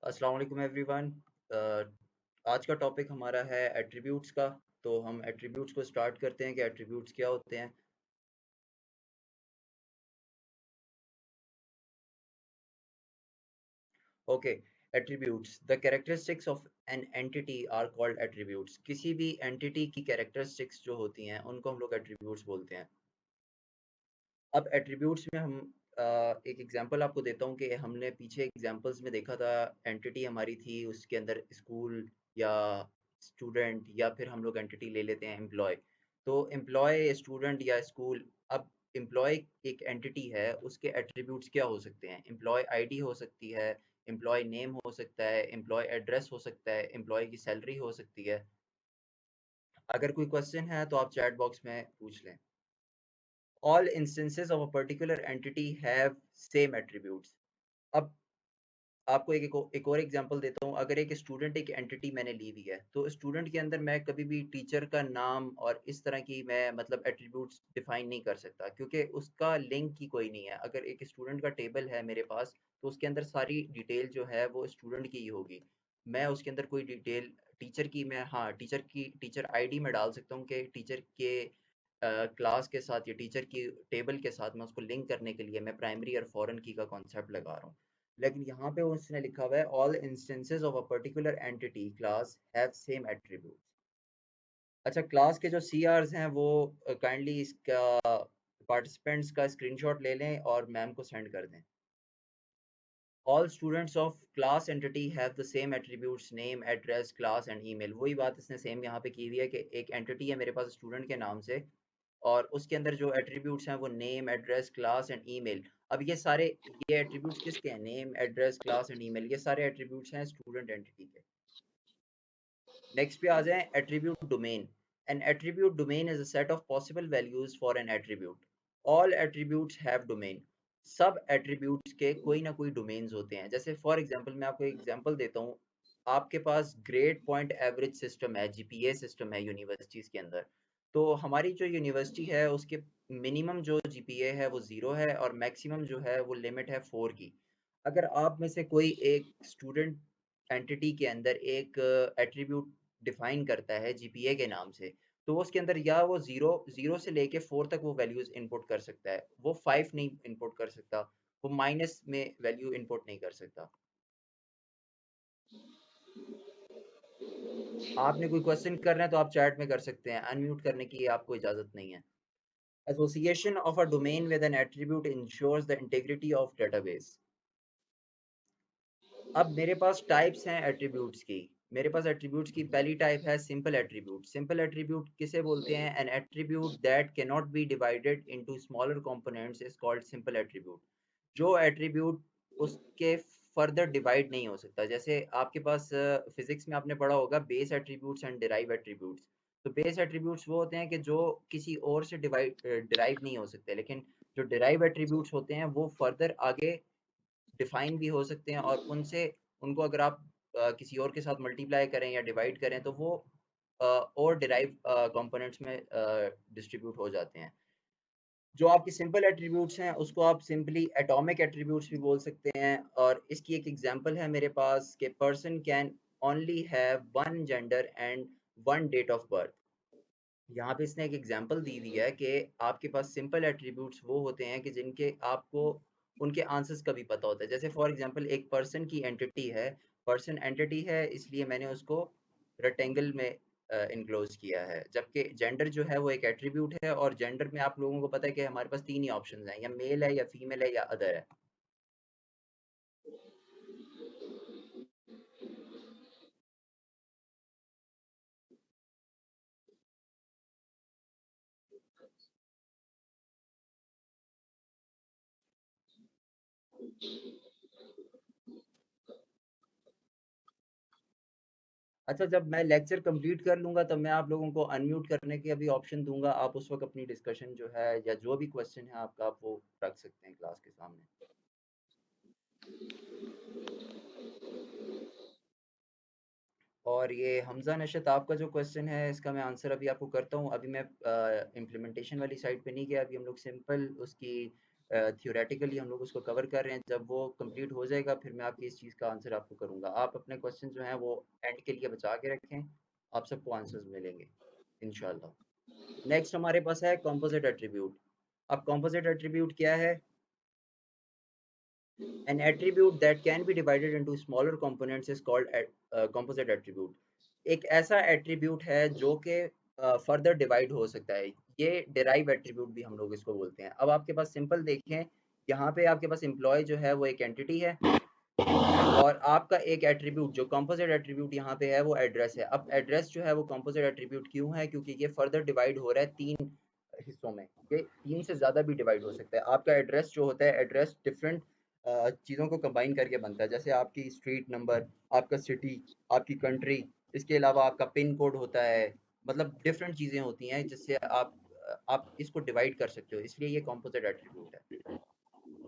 अस्सलाम वालेकुम एवरीवन। आज का टॉपिक हमारा है एट्रीब्यूट्स का। तो हम एट्रीब्यूट्स को स्टार्ट करते हैं कि एट्रीब्यूट्स क्या होते हैं। Okay. Attributes, the characteristics of an entity are called attributes. किसी भी एंटिटी की कैरेक्टरिस्टिक्स जो होती हैं उनको हम लोग एट्रीब्यूट्स बोलते हैं। अब एट्रीब्यूट्स में हम एक एग्जांपल आपको देता हूँ कि हमने पीछे एग्जांपल्स में देखा था। एंटिटी हमारी थी, उसके अंदर स्कूल या स्टूडेंट, या फिर हम लोग एंटिटी ले लेते हैं एम्प्लॉय। तो एम्प्लॉय, स्टूडेंट या स्कूल। अब एम्प्लॉय एक एंटिटी है, उसके एट्रीब्यूट्स क्या हो सकते हैं? एम्प्लॉय आईडी हो सकती है, एम्प्लॉय नेम हो सकता है, एम्प्लॉय एड्रेस हो सकता है, एम्प्लॉय की सैलरी हो सकती है। अगर कोई क्वेश्चन है तो आप चैट बॉक्स में पूछ लें। All instances of a particular entity have same attributes. अब आपको एक और एग्जांपल देता हूँ। अगर एक स्टूडेंट एक एंटिटी मैंने ली हुई है, तो स्टूडेंट के अंदर मैं कभी भी टीचर का नाम और इस तरह की मैं मतलब एट्रीब्यूट्स डिफाइन नहीं कर सकता, क्योंकि उसका लिंक ही कोई नहीं है। अगर एक स्टूडेंट का टेबल है मेरे पास, तो उसके अंदर सारी डिटेल जो है वो स्टूडेंट की ही होगी। मैं उसके अंदर कोई डिटेल टीचर की, मैं हाँ टीचर आईडी में डाल सकता हूँ कि टीचर के क्लास के साथ या टीचर की टेबल के साथ मैं उसको लिंक करने के लिए मैं प्राइमरी और फॉरेन की का कॉन्सेप्ट लगा रहा हूँ। लेकिन यहाँ पे उसने लिखा हुआ है all instances of a particular entity class have same attributes. अच्छा, क्लास के जो सी आर्स हैं वो काइंडली इसका पार्टिसिपेंट्स का स्क्रीनशॉट ले लें और मैम को सेंड कर दें। All students of class entity have the same attributes name address class and email. वही बात इसने सेम यहाँ पे की हुई है कि एक एंटिटी है मेरे पास स्टूडेंट के नाम से, और उसके अंदर जो एट्रीब्यूट्स हैं वो name address class and email. अब ये एट्रीब्यूट्स किसके हैं? Name address class and email, ये सारे एट्रीब्यूट्स हैं स्टूडेंट एंटिटी के। नेक्स्ट पे आ जाएं, attribute domain. N attribute domain is a set of possible values for an attribute. All attributes have domain. सब एट्रीब्यूट्स के कोई ना कोई डोमेन्स होते हैं। जैसे फॉर एग्जांपल मैं आपको एग्जांपल देता हूँ। आपके पास ग्रेड पॉइंट एवरेज सिस्टम है, जीपीए सिस्टम है यूनिवर्सिटीज के अंदर। तो हमारी जो यूनिवर्सिटी है उसके मिनिमम जो जीपीए है वो 0 है, और मैक्सिमम जो है वो लिमिट है 4 की। अगर आप में से कोई एक स्टूडेंट एंटिटी के अंदर एक एट्रीब्यूट डिफाइन करता है जीपीए के नाम से, तो उसके अंदर या वो जीरो जीरो से लेके 4 तक वो वैल्यूज इनपुट कर सकता है, वो 5 नहीं इनपुट कर सकता, वो माइनस में वैल्यू इनपुट नहीं कर सकता। आपने कोई क्वेश्चन करना है तो आप चैट में कर सकते हैं, अनम्यूट करने की आपको इजाजत नहीं है। Association of a domain with an attribute ensures the integrity of database. अब मेरे पास टाइप्स हैं एट्रीब्यूट्स की। मेरे पास एट्रीब्यूट्स की पहली टाइप है सिंपल एट्रीब्यूट। सिंपल एट्रीब्यूट किसे बोलते हैं? N attribute that can not be divided into smaller components is called simple attribute. जो एट्रीब्यूट उसके फर्दर डिवाइड नहीं हो सकता। जैसे आपके पास फिजिक्स में आपने पढ़ा होगा base attributes and derive attributes. तो बेस एट्रीब्यूट्स वो होते हैं कि जो किसी और से डिराइव नहीं हो सकते, लेकिन जो डिराइव एट्रीब्यूट्स होते हैं वो फर्दर आगे डिफाइन भी हो सकते हैं, और उनसे उनको अगर आप किसी और के साथ मल्टीप्लाई करें या डिवाइड करें तो वो और डिराइव कंपोनेंट्स में डिस्ट्रीब्यूट हो जाते हैं। जो आपके सिंपल एट्रीब्यूट्स हैं उसको आप सिंपली एटॉमिक एट्रीब्यूट्स भी बोल सकते हैं। और इसकी एक एग्जांपल है मेरे पास कि person can only have one gender and one date of birth. यहाँ पे इसने एक एग्जांपल दी हुई है कि आपके पास सिंपल एट्रीब्यूट्स वो होते हैं कि जिनके आपको उनके आंसर्स का भी पता होता है। जैसे फॉर एग्जांपल एक पर्सन की एंटिटी है, पर्सन एंटिटी है इसलिए मैंने उसको रेक्टेंगल में इनक्लोज किया है। जबकि जेंडर जो है वो एक एट्रीब्यूट है, और जेंडर में आप लोगों को पता है कि हमारे पास तीन ही ऑप्शंस हैं, या मेल है या फीमेल है या अदर है। अच्छा, जब मैं लेक्चर कंप्लीट कर लूंगा तब मैं आप लोगों को अनम्यूट करने के अभी ऑप्शन दूंगा। आप उस वक्त अपनी डिस्कशन जो है या जो भी क्वेश्चन है आपका, आप वो रख सकते हैं क्लास के सामने। और ये हमजा नशत, आपका जो क्वेश्चन है इसका मैं आंसर अभी आपको करता हूँ। अभी मैं इम्प्लीमेंटेशन वाली साइड पे नहीं गया, अभी हम लोग सिंपल उसकी थियोरेटिकली हम लोग उसको कवर कर रहे हैं। जब वो कंप्लीट हो जाएगा फिर मैं आपकी इस चीज़ का आंसर आपको करूँगा। आप अपने क्वेश्चन जो हैं वो एंड के लिए बचा के रखें, आप सबको आंसर्स मिलेंगे इंशाल्लाह। नेक्स्ट हमारे पास है कॉम्पोजिट एट्रीब्यूट। अब कॉम्पोजिट एट्रीब्यूट क्या है? An attribute that can be divided into smaller components is called composite attribute. एक ऐसा एट्रीब्यूट है जो कि फर्दर डिवाइड हो सकता है। ये डेराइव एट्रीब्यूट भी हम लोग इसको बोलते हैं। अब आपके पास सिंपल देखें, यहाँ पे आपके पास एम्प्लॉय जो है वो एक एंटिटी है और आपका एक एट्रीब्यूट जो कंपोजिट एट्रीब्यूट यहाँ पे है वो एड्रेस है। अब एड्रेस जो है वो कंपोजिट एट्रीब्यूट क्यों है? क्योंकि ये फर्दर डिवाइड हो रहा है 3 हिस्सों में। ये 3 से ज़्यादा भी डिवाइड हो सकता है। आपका एड्रेस जो होता है, एड्रेस डिफरेंट चीज़ों को कंबाइन करके बनता है। जैसे आपकी स्ट्रीट नंबर, आपका सिटी, आपकी कंट्री, इसके अलावा आपका पिन कोड होता है। मतलब डिफरेंट चीज़ें होती हैं जिससे आप इसको डिवाइड कर सकते हो, इसलिए ये कंपोजिट एट्रीब्यूट है।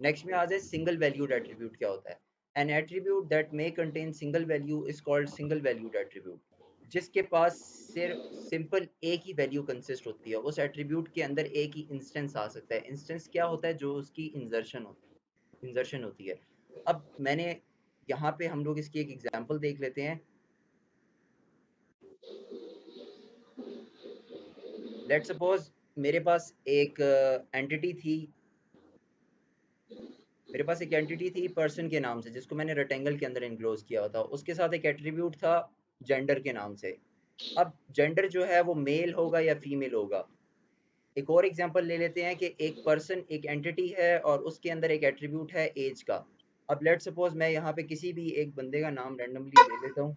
नेक्स्ट में आ जाए सिंगल वैल्यूड एट्रीब्यूट क्या होता है? An attribute that may contain single value is called single valued attribute. जिसके पास सिर्फ सिंपल एक ही वैल्यू कंसिस्ट होती है, उस एट्रीब्यूट के अंदर एक ही इंस्टेंस आ सकता है। इंस्टेंस क्या होता है? जो उसकी इंजर्शन होती है। अब मैंने यहाँ पे हम लोग इसकी एक एग्जांपल देख लेते हैं। लेट्स सपोज मेरे पास एक एंटिटी थी, मेरे पास एक एंटिटी थी पर्सन के नाम से, जिसको मैंने रेक्टेंगल के अंदर इनक्लोज किया हुआ था। उसके साथ एक एट्रीब्यूट था जेंडर के नाम से। अब जेंडर जो है वो मेल होगा या फीमेल होगा। एक और एग्जांपल ले लेते हैं कि एक पर्सन एक एंटिटी है और उसके अंदर एक एट्रीब्यूट है एज का। अब लेट सपोज मैं यहाँ पे किसी भी एक बंदे का नाम रैंडमली ले लेता हूँ।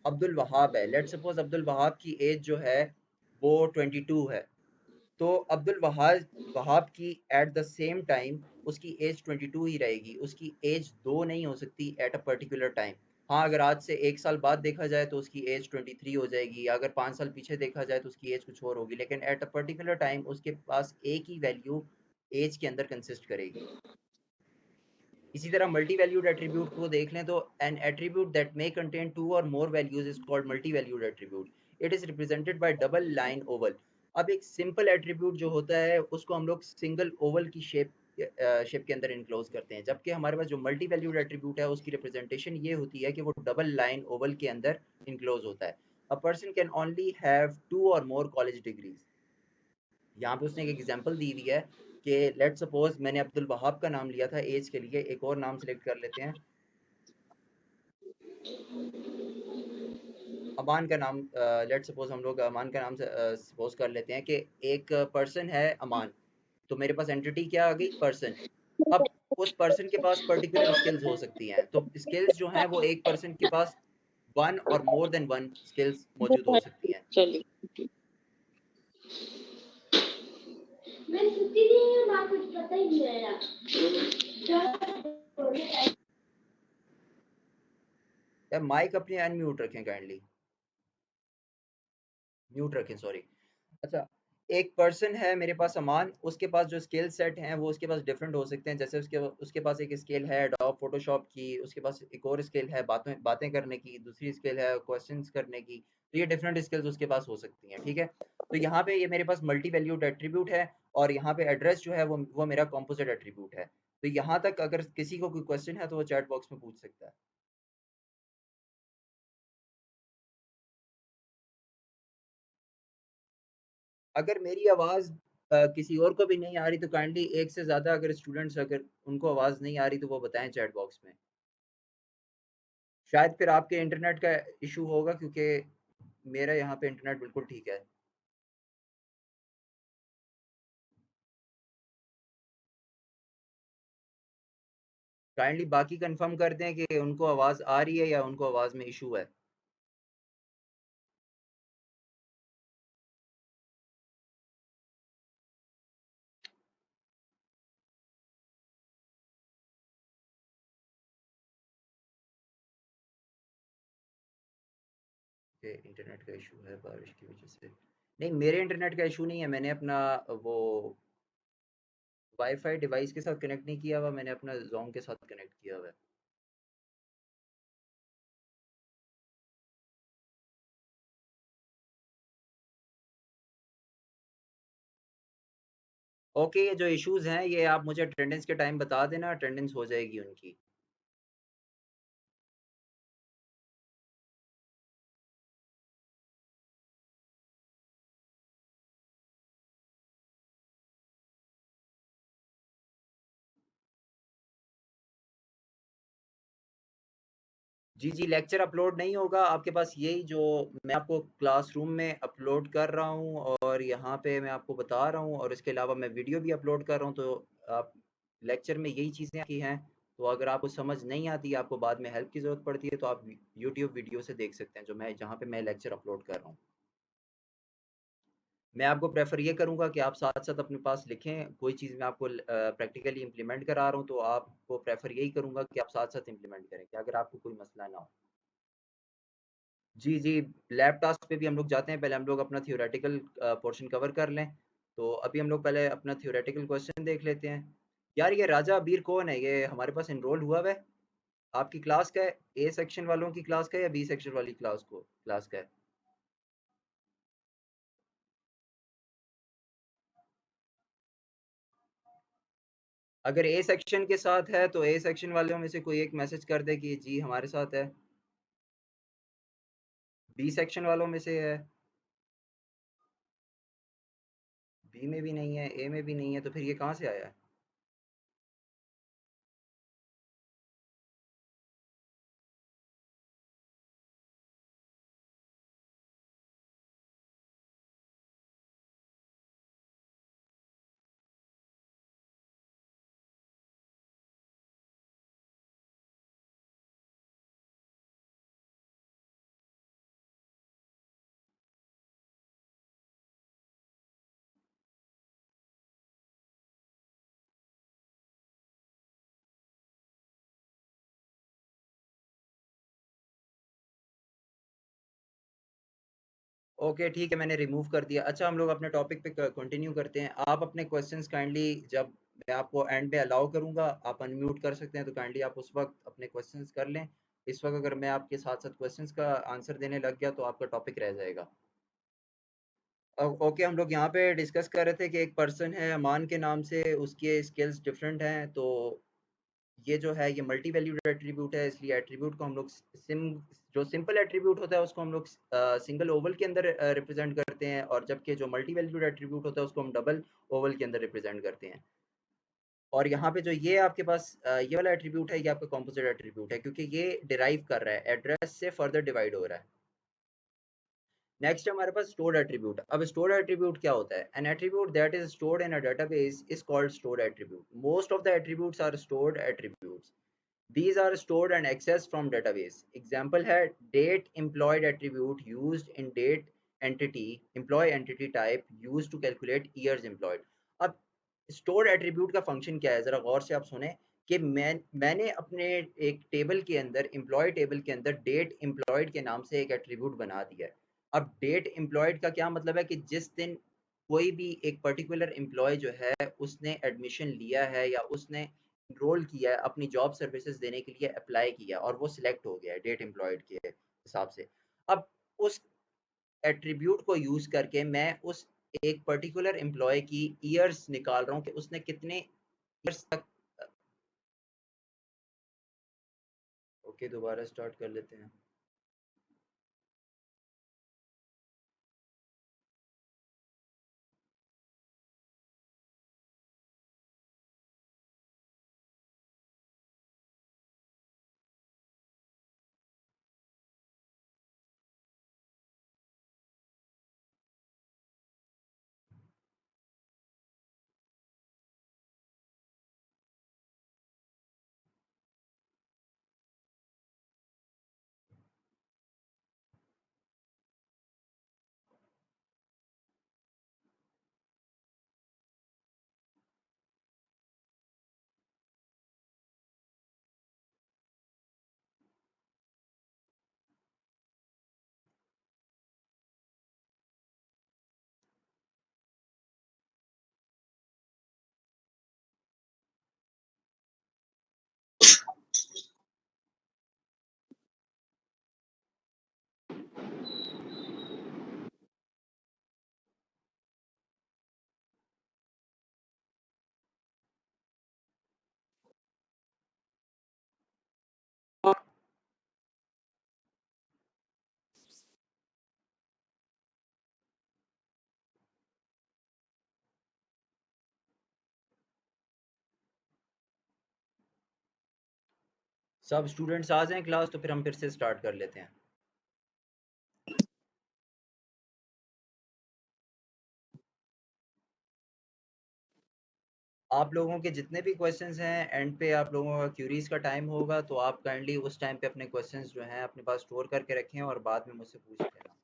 अब्दुल वहाब है। लेट सपोज अब्दुल वहाब की एज जो है वो 22 है। तो अब्दुल वहाब वहाब की एट द सेम टाइम उसकी एज 22 ही रहेगी। उसकी एज 2 नहीं हो सकती एट अ पर्टिकुलर टाइम। हाँ, अगर आज से 1 साल बाद देखा जाए तो उसकी एज 23 हो जाएगी, या अगर 5 साल पीछे देखा जाए तो उसकी एज कुछ और होगी, लेकिन एट अ पर्टिकुलर टाइम उसके पास एक ही वैल्यू एज के अंदर कंसिस्ट करेगी। इसी तरह मल्टी वैल्यूड एट्रीब्यूट को देख लें तो an attribute that may contain two और more values is called multi valued attribute. It is represented by double line oval. अब एक सिंपल एट्रीब्यूट जो होता है उसको हम लोग सिंगल ओवल की शेप के अंदर इनक्लोज करते हैं, जबकि हमारे पास जो मल्टी वैल्यूड एट्रीब्यूट है उसकी रिप्रेजेंटेशन ये होती है कि वो डबल लाइन ओवल के अंदर इनक्लोज होता है। A person can only have 2 और मोर कॉलेज डिग्रीज। यहाँ पे उसने एक एग्जांपल दी हुई है कि लेट सपोज मैंने अब्दुल वहाब का नाम लिया था एज के लिए। एक और नाम सेलेक्ट कर लेते हैं, अमान का नाम। लेट सपोज हम लोग अमान का नाम से सपोज कर लेते हैं कि एक पर्सन है अमान। तो मेरे पास एंटिटी क्या आ गई? पर्सन। अब उस पर्सन के पास पर्टिकुलर स्किल्स हो सकती हैं। तो स्किल्स जो हैं वो एक पर्सन के पास वन और मोर देन वन स्किल्स मौजूद हो सकती हैं। चलिए मैं छुट्टी दी हूँ ना, कुछ पता ही नहीं है यार। या माइक अपनी अनम्यूट रखें काइंडली, म्यूट रखें सॉरी। अच्छा, एक पर्सन है मेरे पास अमान, उसके पास जो स्किल सेट हैं वो उसके पास डिफरेंट हो सकते हैं। जैसे उसके उसके पास एक स्किल है एडोब फोटोशॉप की, उसके पास एक और स्किल है बातें बातें करने की, दूसरी स्किल है क्वेश्चंस करने की। तो ये डिफरेंट स्किल्स उसके पास हो सकती हैं, ठीक है। तो यहाँ पे ये मेरे पास मल्टी वैल्यूड एट्रीब्यूट है और यहाँ पे एड्रेस जो है वो मेरा कॉम्पोजिट एट्रीब्यूट है। तो यहाँ तक अगर किसी को कोई क्वेश्चन है तो वो चैट बॉक्स में पूछ सकता है। अगर मेरी आवाज़ किसी और को भी नहीं आ रही तो काइंडली एक से ज़्यादा अगर स्टूडेंट्स अगर उनको आवाज़ नहीं आ रही तो वो बताएं चैट बॉक्स में। शायद फिर आपके इंटरनेट का इशू होगा, क्योंकि मेरा यहाँ पे इंटरनेट बिल्कुल ठीक है। काइंडली बाकी कंफर्म कर दें कि उनको आवाज़ आ रही है या उनको आवाज़ में इशू है। कि इंटरनेट का इशू है बारिश की वजह से। नहीं, मेरे इंटरनेट का इशू नहीं है। मैंने अपना वो वाईफाई डिवाइस के साथ कनेक्ट नहीं किया हुआ, मैंने अपना जोंग के साथ कनेक्ट किया हुआ है। ओके, ये जो इश्यूज हैं ये आप मुझे अटेंडेंस के टाइम बता देना, अटेंडेंस हो जाएगी उनकी। जी जी, लेक्चर अपलोड नहीं होगा आपके पास, यही जो मैं आपको क्लासरूम में अपलोड कर रहा हूँ और यहाँ पे मैं आपको बता रहा हूँ, और इसके अलावा मैं वीडियो भी अपलोड कर रहा हूँ, तो आप लेक्चर में यही चीज़ें की हैं। तो अगर आपको समझ नहीं आती, आपको बाद में हेल्प की ज़रूरत पड़ती है, तो आप यूट्यूब वीडियो से देख सकते हैं, जो मैं जहाँ पे मैं लेक्चर अपलोड कर रहा हूँ। मैं आपको प्रेफ़र ये करूँगा कि आप साथ-साथ अपने पास लिखें, कोई चीज़ मैं आपको प्रैक्टिकली इम्प्लीमेंट करा रहा हूँ, तो आपको प्रेफ़र यही करूँगा कि आप साथ-साथ इम्प्लीमेंट करें, कि अगर आपको कोई मसला ना हो। जी, जी, लैब टास्क पे भी हम लोग जाते हैं, पहले हम लोग अपना थ्योरेटिकल पोर्शन कवर कर लें। तो अभी हम लोग पहले अपना थ्योरेटिकल क्वेश्चन देख लेते हैं। यार ये राजा अबीर कौन है? ये हमारे पास एनरोल हुआ हुआ है? आपकी क्लास का है? ए सेक्शन वालों की क्लास का है या बी सेक्शन वाली क्लास का है? अगर ए सेक्शन के साथ है तो ए सेक्शन वालों में से कोई एक मैसेज कर दे कि जी हमारे साथ है। बी सेक्शन वालों में से है, बी में भी नहीं है, ए में भी नहीं है, तो फिर ये कहाँ से आया है? ओके ठीक है, मैंने रिमूव कर दिया। अच्छा, हम लोग अपने टॉपिक पे कंटिन्यू करते हैं। आप अपने क्वेश्चंस काइंडली, जब मैं आपको एंड पे अलाउ करूंगा, आप अनम्यूट कर सकते हैं, तो काइंडली आप उस वक्त अपने क्वेश्चंस कर लें। इस वक्त अगर मैं आपके साथ साथ क्वेश्चंस का आंसर देने लग गया तो आपका टॉपिक रह जाएगा। ओके, हम लोग यहाँ पे डिस्कस कर रहे थे कि एक पर्सन है अमान के नाम से, उसके स्किल्स डिफरेंट हैं। तो ये जो है ये मल्टी वैल्यूड एट्रीब्यूट है, इसलिए एट्रीब्यूट को हम लोग जो सिंपल एट्रीब्यूट होता है उसको हम लोग सिंगल ओवल के अंदर रिप्रेजेंट करते हैं, और जबकि जो मल्टी वैल्यूड एट्रीब्यूट होता है उसको हम डबल ओवल के अंदर रिप्रेजेंट करते हैं। और यहाँ पे जो ये आपके पास ये वाला एट्रीब्यूट है, ये आपका कॉम्पोजिट एट्रीब्यूट है, क्योंकि ये डिराइव कर रहा है, एड्रेस से फर्दर डिवाइड हो रहा है। नेक्स्ट हमारे पास स्टोर्ड एट्रीब्यूट। अब स्टोर्ड एट्रीब्यूट क्या होता है? An attribute that is stored in a database is called stored attribute. Most of the attributes are stored attributes. These are stored and accessed from database. Example है date employed attribute used in date entity employee entity type used to calculate years employed. अब stored attribute का function क्या है, जरा गौर से आप सुने कि मैंने अपने एक टेबल के अंदर, एम्प्लॉय टेबल के अंदर डेट एम्प्लॉयड के नाम से एक एट्रीब्यूट बना दिया है। अब डेट एम्प्लॉयड का क्या मतलब है कि जिस दिन कोई भी एक पर्टिकुलर एम्प्लॉय जो है उसने एडमिशन लिया है या उसने रोल किया है, अपनी जॉब सर्विसेज देने के लिए अप्लाई किया और वो सिलेक्ट हो गया है डेट एम्प्लॉयड के हिसाब से। अब उस एट्रीब्यूट को यूज करके मैं उस एक पर्टिकुलर एम्प्लॉय की ईयर्स निकाल रहा हूँ कि उसने कितने ईयर्स तक। ओके, दोबारा स्टार्ट कर लेते हैं। सब स्टूडेंट्स आ जाएं क्लास, तो फिर हम फिर से स्टार्ट कर लेते हैं। आप लोगों के जितने भी क्वेश्चंस हैं, एंड पे आप लोगों का क्यूरीज का टाइम होगा, तो आप काइंडली उस टाइम पे अपने क्वेश्चंस जो हैं अपने पास स्टोर करके रखें और बाद में मुझसे पूछ लेना।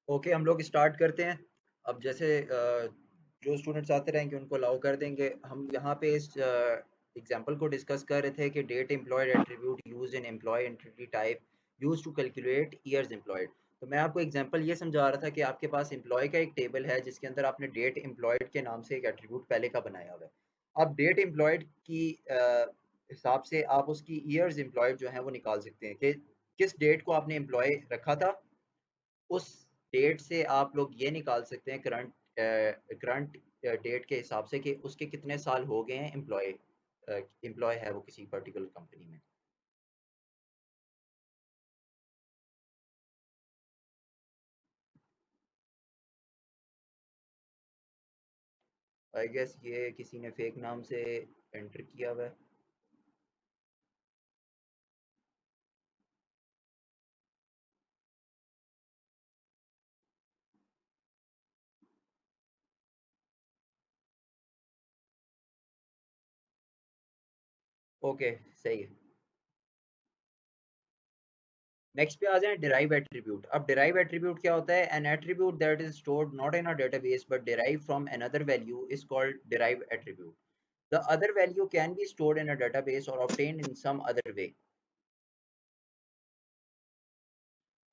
ओके, हम लोग स्टार्ट करते हैं। अब जैसे जो स्टूडेंट्स आते रहेंगे उनको अलाउ कर देंगे। हम यहाँ पे इस एग्जांपल को डिस्कस कर रहे थे कि date employed attribute used in employee entity type used to calculate years employed. तो मैं आपको एग्जांपल ये समझा रहा था कि आपके पास एम्प्लॉय का एक टेबल है जिसके अंदर आपने डेट एम्प्लॉयड के नाम से एक एट्रीब्यूट पहले का बनाया हुआ है। अब डेट एम्प्लॉयड की हिसाब से आप उसकी ईयर्स एम्प्लॉयड जो है वो निकाल सकते हैं कि किस डेट को आपने एम्प्लॉय रखा था। उस डेट से आप लोग ये निकाल सकते हैं करंट डेट के हिसाब से कि उसके कितने साल हो गए हैं एम्प्लॉय एम्प्लॉय है वो किसी पर्टिकुलर कंपनी में। आई गेस ये किसी ने फेक नाम से एंटर किया हुआ है। ओके, सही है। नेक्स्ट पे आ जाए डिराइव एट्रीब्यूट। अब डिराइव एट्रीब्यूट क्या होता है? An attribute that is stored not in a database but derive from another value is called derive attribute. The other value can be stored in a database और obtained in some other way।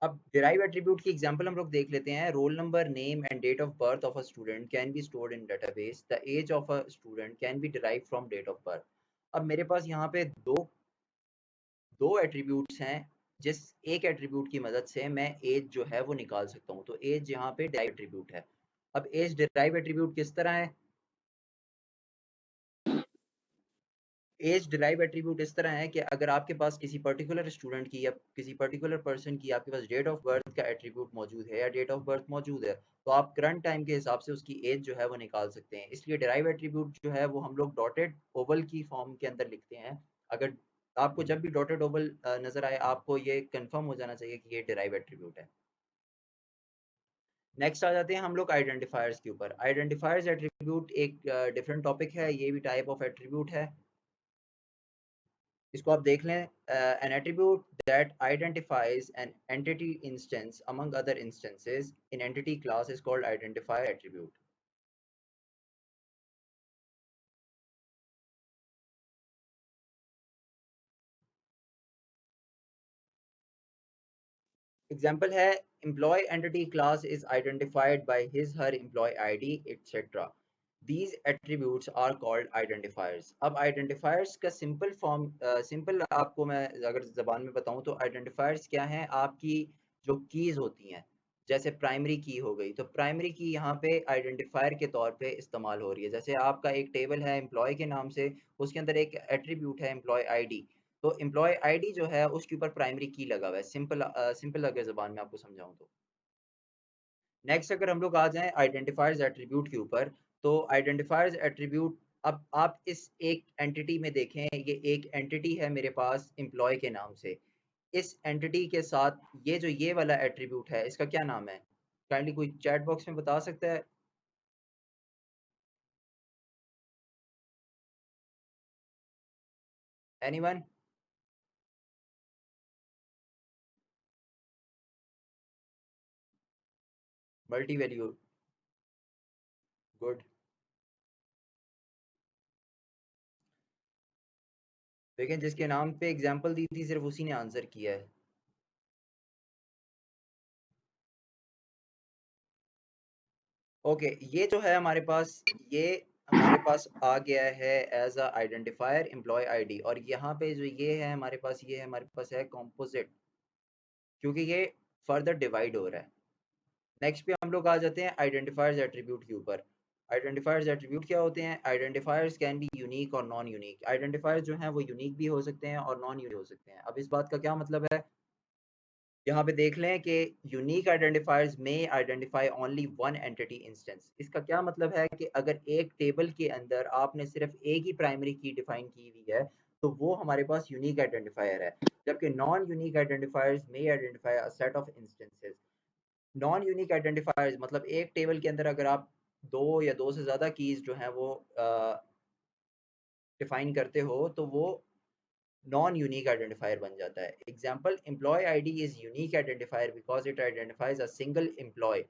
अब derive attribute की example हम लोग देख लेते हैं। Roll number, name and date of birth of a student can be stored in database. The age of a student can be derive from date of birth. अब मेरे पास यहाँ पे दो दो एट्रीब्यूट्स हैं, जिस एक एट्रीब्यूट की मदद से मैं एज जो है वो निकाल सकता हूँ। तो एज यहाँ पे डिराइव एट्रीब्यूट है। अब एज डिराइव एट्रीब्यूट किस तरह है? एज डिराइव एट्रीब्यूट इस तरह है कि अगर आपके पास किसी पर्टिकुलर स्टूडेंट की या किसी पर्टिकुलर पर्सन की आपके पास डेट ऑफ बर्थ का एट्रीब्यूट मौजूद है या डेट ऑफ बर्थ मौजूद है, तो आप करंट टाइम के हिसाब से उसकी एज जो है वो निकाल सकते हैं। इसलिए डिराइव एट्रीब्यूट जो है वो हम लोग डॉटेड ओवल की फॉर्म के अंदर लिखते हैं। अगर आपको जब भी डॉटेड ओवल नजर आए, आपको ये कंफर्म हो जाना चाहिए कि ये डिराइव एट्रीब्यूट है। नेक्स्ट आ जाते हैं हम लोग आइडेंटिफायर्स के ऊपर। आइडेंटिफायर्स एट्रीब्यूट एक डिफरेंट टॉपिक है, ये भी टाइप ऑफ एट्रीब्यूट है। इसको आप देख लें, an attribute that identifies an entity instance among other instances in entity class is called identifier attribute. Example है, employee entity class is identified by his her employee id etc. These attributes are called identifiers. अब identifiers का simple form, simple आपको मैं अगर जबान में बताऊं तो identifiers क्या हैं, आपकी जो कीज होती हैं, जैसे प्राइमरी की हो गई, तो प्राइमरी की यहाँ पे आइडेंटिफायर के तौर पे इस्तेमाल हो रही है। जैसे आपका एक टेबल है एम्प्लॉय के नाम से, उसके अंदर एक एट्रीब्यूट है एम्प्लॉय आईडी, तो एम्प्लॉय आईडी जो है उसके ऊपर प्राइमरी की लगा हुआ है। सिंपल सिंपल अगर जबान में आपको समझाऊं तो। नेक्स्ट अगर हम लोग आ जाएं आइडेंटिफायर्स एट्रीब्यूट के ऊपर, तो आइडेंटिफायर्स एट्रीब्यूट, अब आप इस एक एंटिटी में देखें, ये एक एंटिटी है मेरे पास एम्प्लॉय के नाम से। इस एंटिटी के साथ ये जो ये वाला एट्रीब्यूट है, इसका क्या नाम है? काइंडली कोई चैट बॉक्स में बता सकता है? एनीवन? Multi value, good. लेकिन जिसके नाम पे एग्जांपल दी थी सिर्फ उसी ने आंसर किया है। ओके, ये जो है हमारे पास, ये हमारे पास आ गया है as a identifier employee ID, और यहाँ पे जो ये है हमारे पास, ये हमारे पास है कॉम्पोजिट, क्योंकि ये फर्दर डिवाइड हो रहा है। नेक्स्ट पे हम लोग आ जाते हैं आइडेंटिफायर्स एट्रीब्यूट के ऊपर। आइडेंटिफायर्स एट्रीब्यूट क्या होते हैं? आइडेंटिफायर्स कैन बी यूनिक और नॉन यूनिक। आइडेंटिफायर्स जो हैं वो यूनिक भी हो सकते हैं और नॉन यूनिक हो सकते हैं। अब इस बात का क्या मतलब है, यहाँ पे देख लें कि यूनिक आइडेंटिफायर्स में identify only one entity instance. इसका क्या मतलब है कि अगर एक टेबल के अंदर आपने सिर्फ एक ही प्राइमरी की डिफाइन की हुई है, तो वो हमारे पास यूनिक आइडेंटिफायर है। जबकि नॉन यूनिक आइडेंटिफायर्स में identify a set of instances. Non unique identifiers मतलब एक टेबल के अंदर अगर आप दो या दो से ज्यादा कीज जो हैं वो डिफाइन करते हो, तो वो नॉन यूनिक आइडेंटिफायर बन जाता है। Example, employee ID is unique identifier because it identifies a single employee,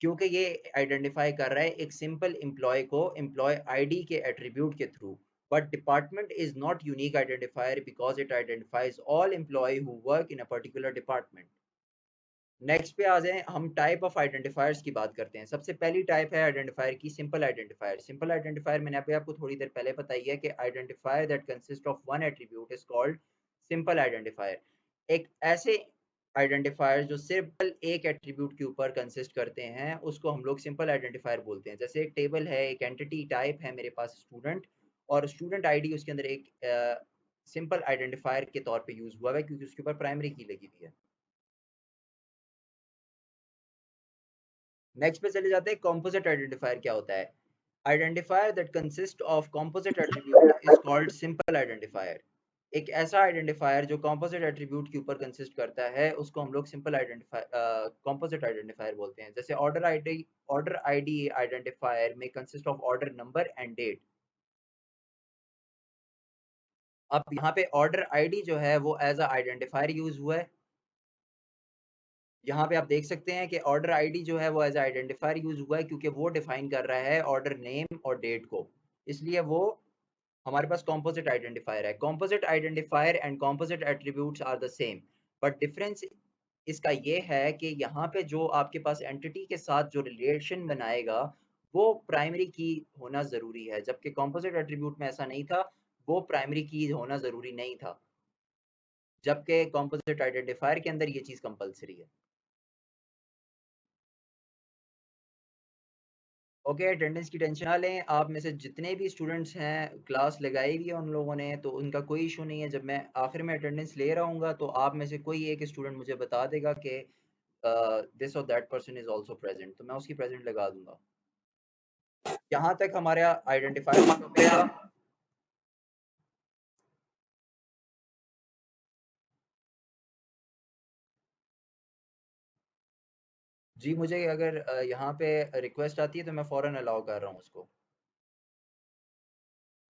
क्योंकि ये आइडेंटिफाई कर रहा है एक सिंपल एम्प्लॉय को एम्प्लॉय आईडी के एट्रीब्यूट के थ्रू। But department is not unique identifier because it identifies all employee who work in a particular department. Next पे आ जाएं, हम टाइप ऑफ आइडेंटिफायर्स की बात करते हैं। सबसे पहली टाइप है आइडेंटिफायर की सिंपल आइडेंटिफायर। सिंपल आइडेंटिफायर मैंने अभी आपको थोड़ी देर पहले बताई है कि identifier that consist of one attribute is called simple identifier. एक ऐसे आइडेंटिफायर जो सिर्फ एक एट्रीब्यूट के ऊपर कंसिस्ट करते हैं, उसको हम लोग सिंपल आइडेंटिफायर बोलते हैं। जैसे एक टेबल है, एक एंटिटी टाइप है मेरे पास स्टूडेंट, और स्टूडेंट आईडी उसके अंदर एक सिंपल आइडेंटिफायर के तौर पे यूज हुआ है क्योंकि उसके ऊपर प्राइमरी की लगी हुई है। नेक्स्ट पे चले जाते हैं, कॉम्पोजिट आइडेंटिफायर क्या होता है? Identifier that consist of composite attribute is called simple identifier. एक ऐसा आइडेंटिफायर जो कॉम्पोजिट एट्रीब्यूट के ऊपर कंसिस्ट करता है, उसको हम लोग सिंपल आइडेंटिफायर कॉम्पोजिट आइडेंटिफायर बोलते हैं। जैसे ऑर्डर आईडी आइडेंटिफायर में consist of order number and date. अब यहाँ पे ऑर्डर आईडी जो है वो एज अ आइडेंटिफायर यूज हुआ है। यहाँ पे आप देख सकते हैं कि ऑर्डर आईडी जो है वो एज आइडेंटिफायर यूज हुआ है क्योंकि वो डिफाइन कर रहा है ऑर्डर नेम और डेट को, इसलिए वो हमारे पास कॉम्पोजिट आइडेंटिफायर है। Composite identifier and composite attributes are the same, but difference इसका ये है कि यहाँ पे जो आपके पास एंटिटी के साथ जो रिलेशन बनाएगा वो प्राइमरी की होना जरूरी है, जबकि कॉम्पोजिट एट्रीब्यूट में ऐसा नहीं था, वो प्राइमरी की होना जरूरी नहीं था, जबकि कॉम्पोजिट आइडेंटिफायर के अंदर ये चीज कंपलसरी है। ओके, अटेंडेंस की टेंशन ना लें। आप में से जितने भी स्टूडेंट्स हैं, क्लास लगाई हुई है उन लोगों ने, तो उनका कोई इशू नहीं है। जब मैं आखिर में अटेंडेंस ले रहा हूँ तो आप में से कोई एक स्टूडेंट मुझे बता देगा कि दिस और that person is also present, तो मैं उसकी प्रेजेंट लगा दूंगा। यहाँ तक हमारा आइडेंटिफायर का टॉपिक था। जी, मुझे अगर यहाँ पे रिक्वेस्ट आती है तो मैं फ़ौरन अलाउ कर रहा हूँ उसको।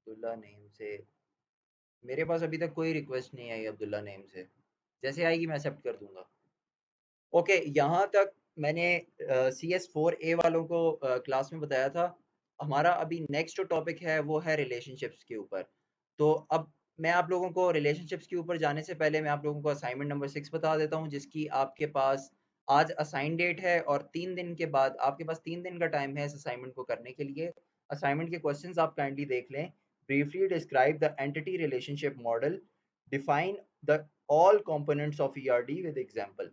अब्दुल्ला नेम से मेरे पास अभी तक कोई रिक्वेस्ट नहीं आई अब्दुल्ला नेम से। जैसे आएगी मैं एक्सेप्ट कर दूंगा। ओके, यहाँ तक मैंने CS4A वालों को क्लास में बताया था। हमारा अभी नेक्स्ट जो टॉपिक है वो है रिलेशनशिप्स के ऊपर। तो अब मैं आप लोगों को रिलेशनशिप्स के ऊपर जाने से पहले मैं आप लोगों को असाइनमेंट नंबर 6 बता देता हूँ, जिसकी आपके पास आज असाइन डेट है और 3 दिन के बाद आपके पास 3 दिन का टाइम है इस असाइनमेंट को करने के लिए। असाइनमेंट के क्वेश्चंस आप काइंडली देख लें। Briefly describe the entity relationship model, define the all components of ERD with example.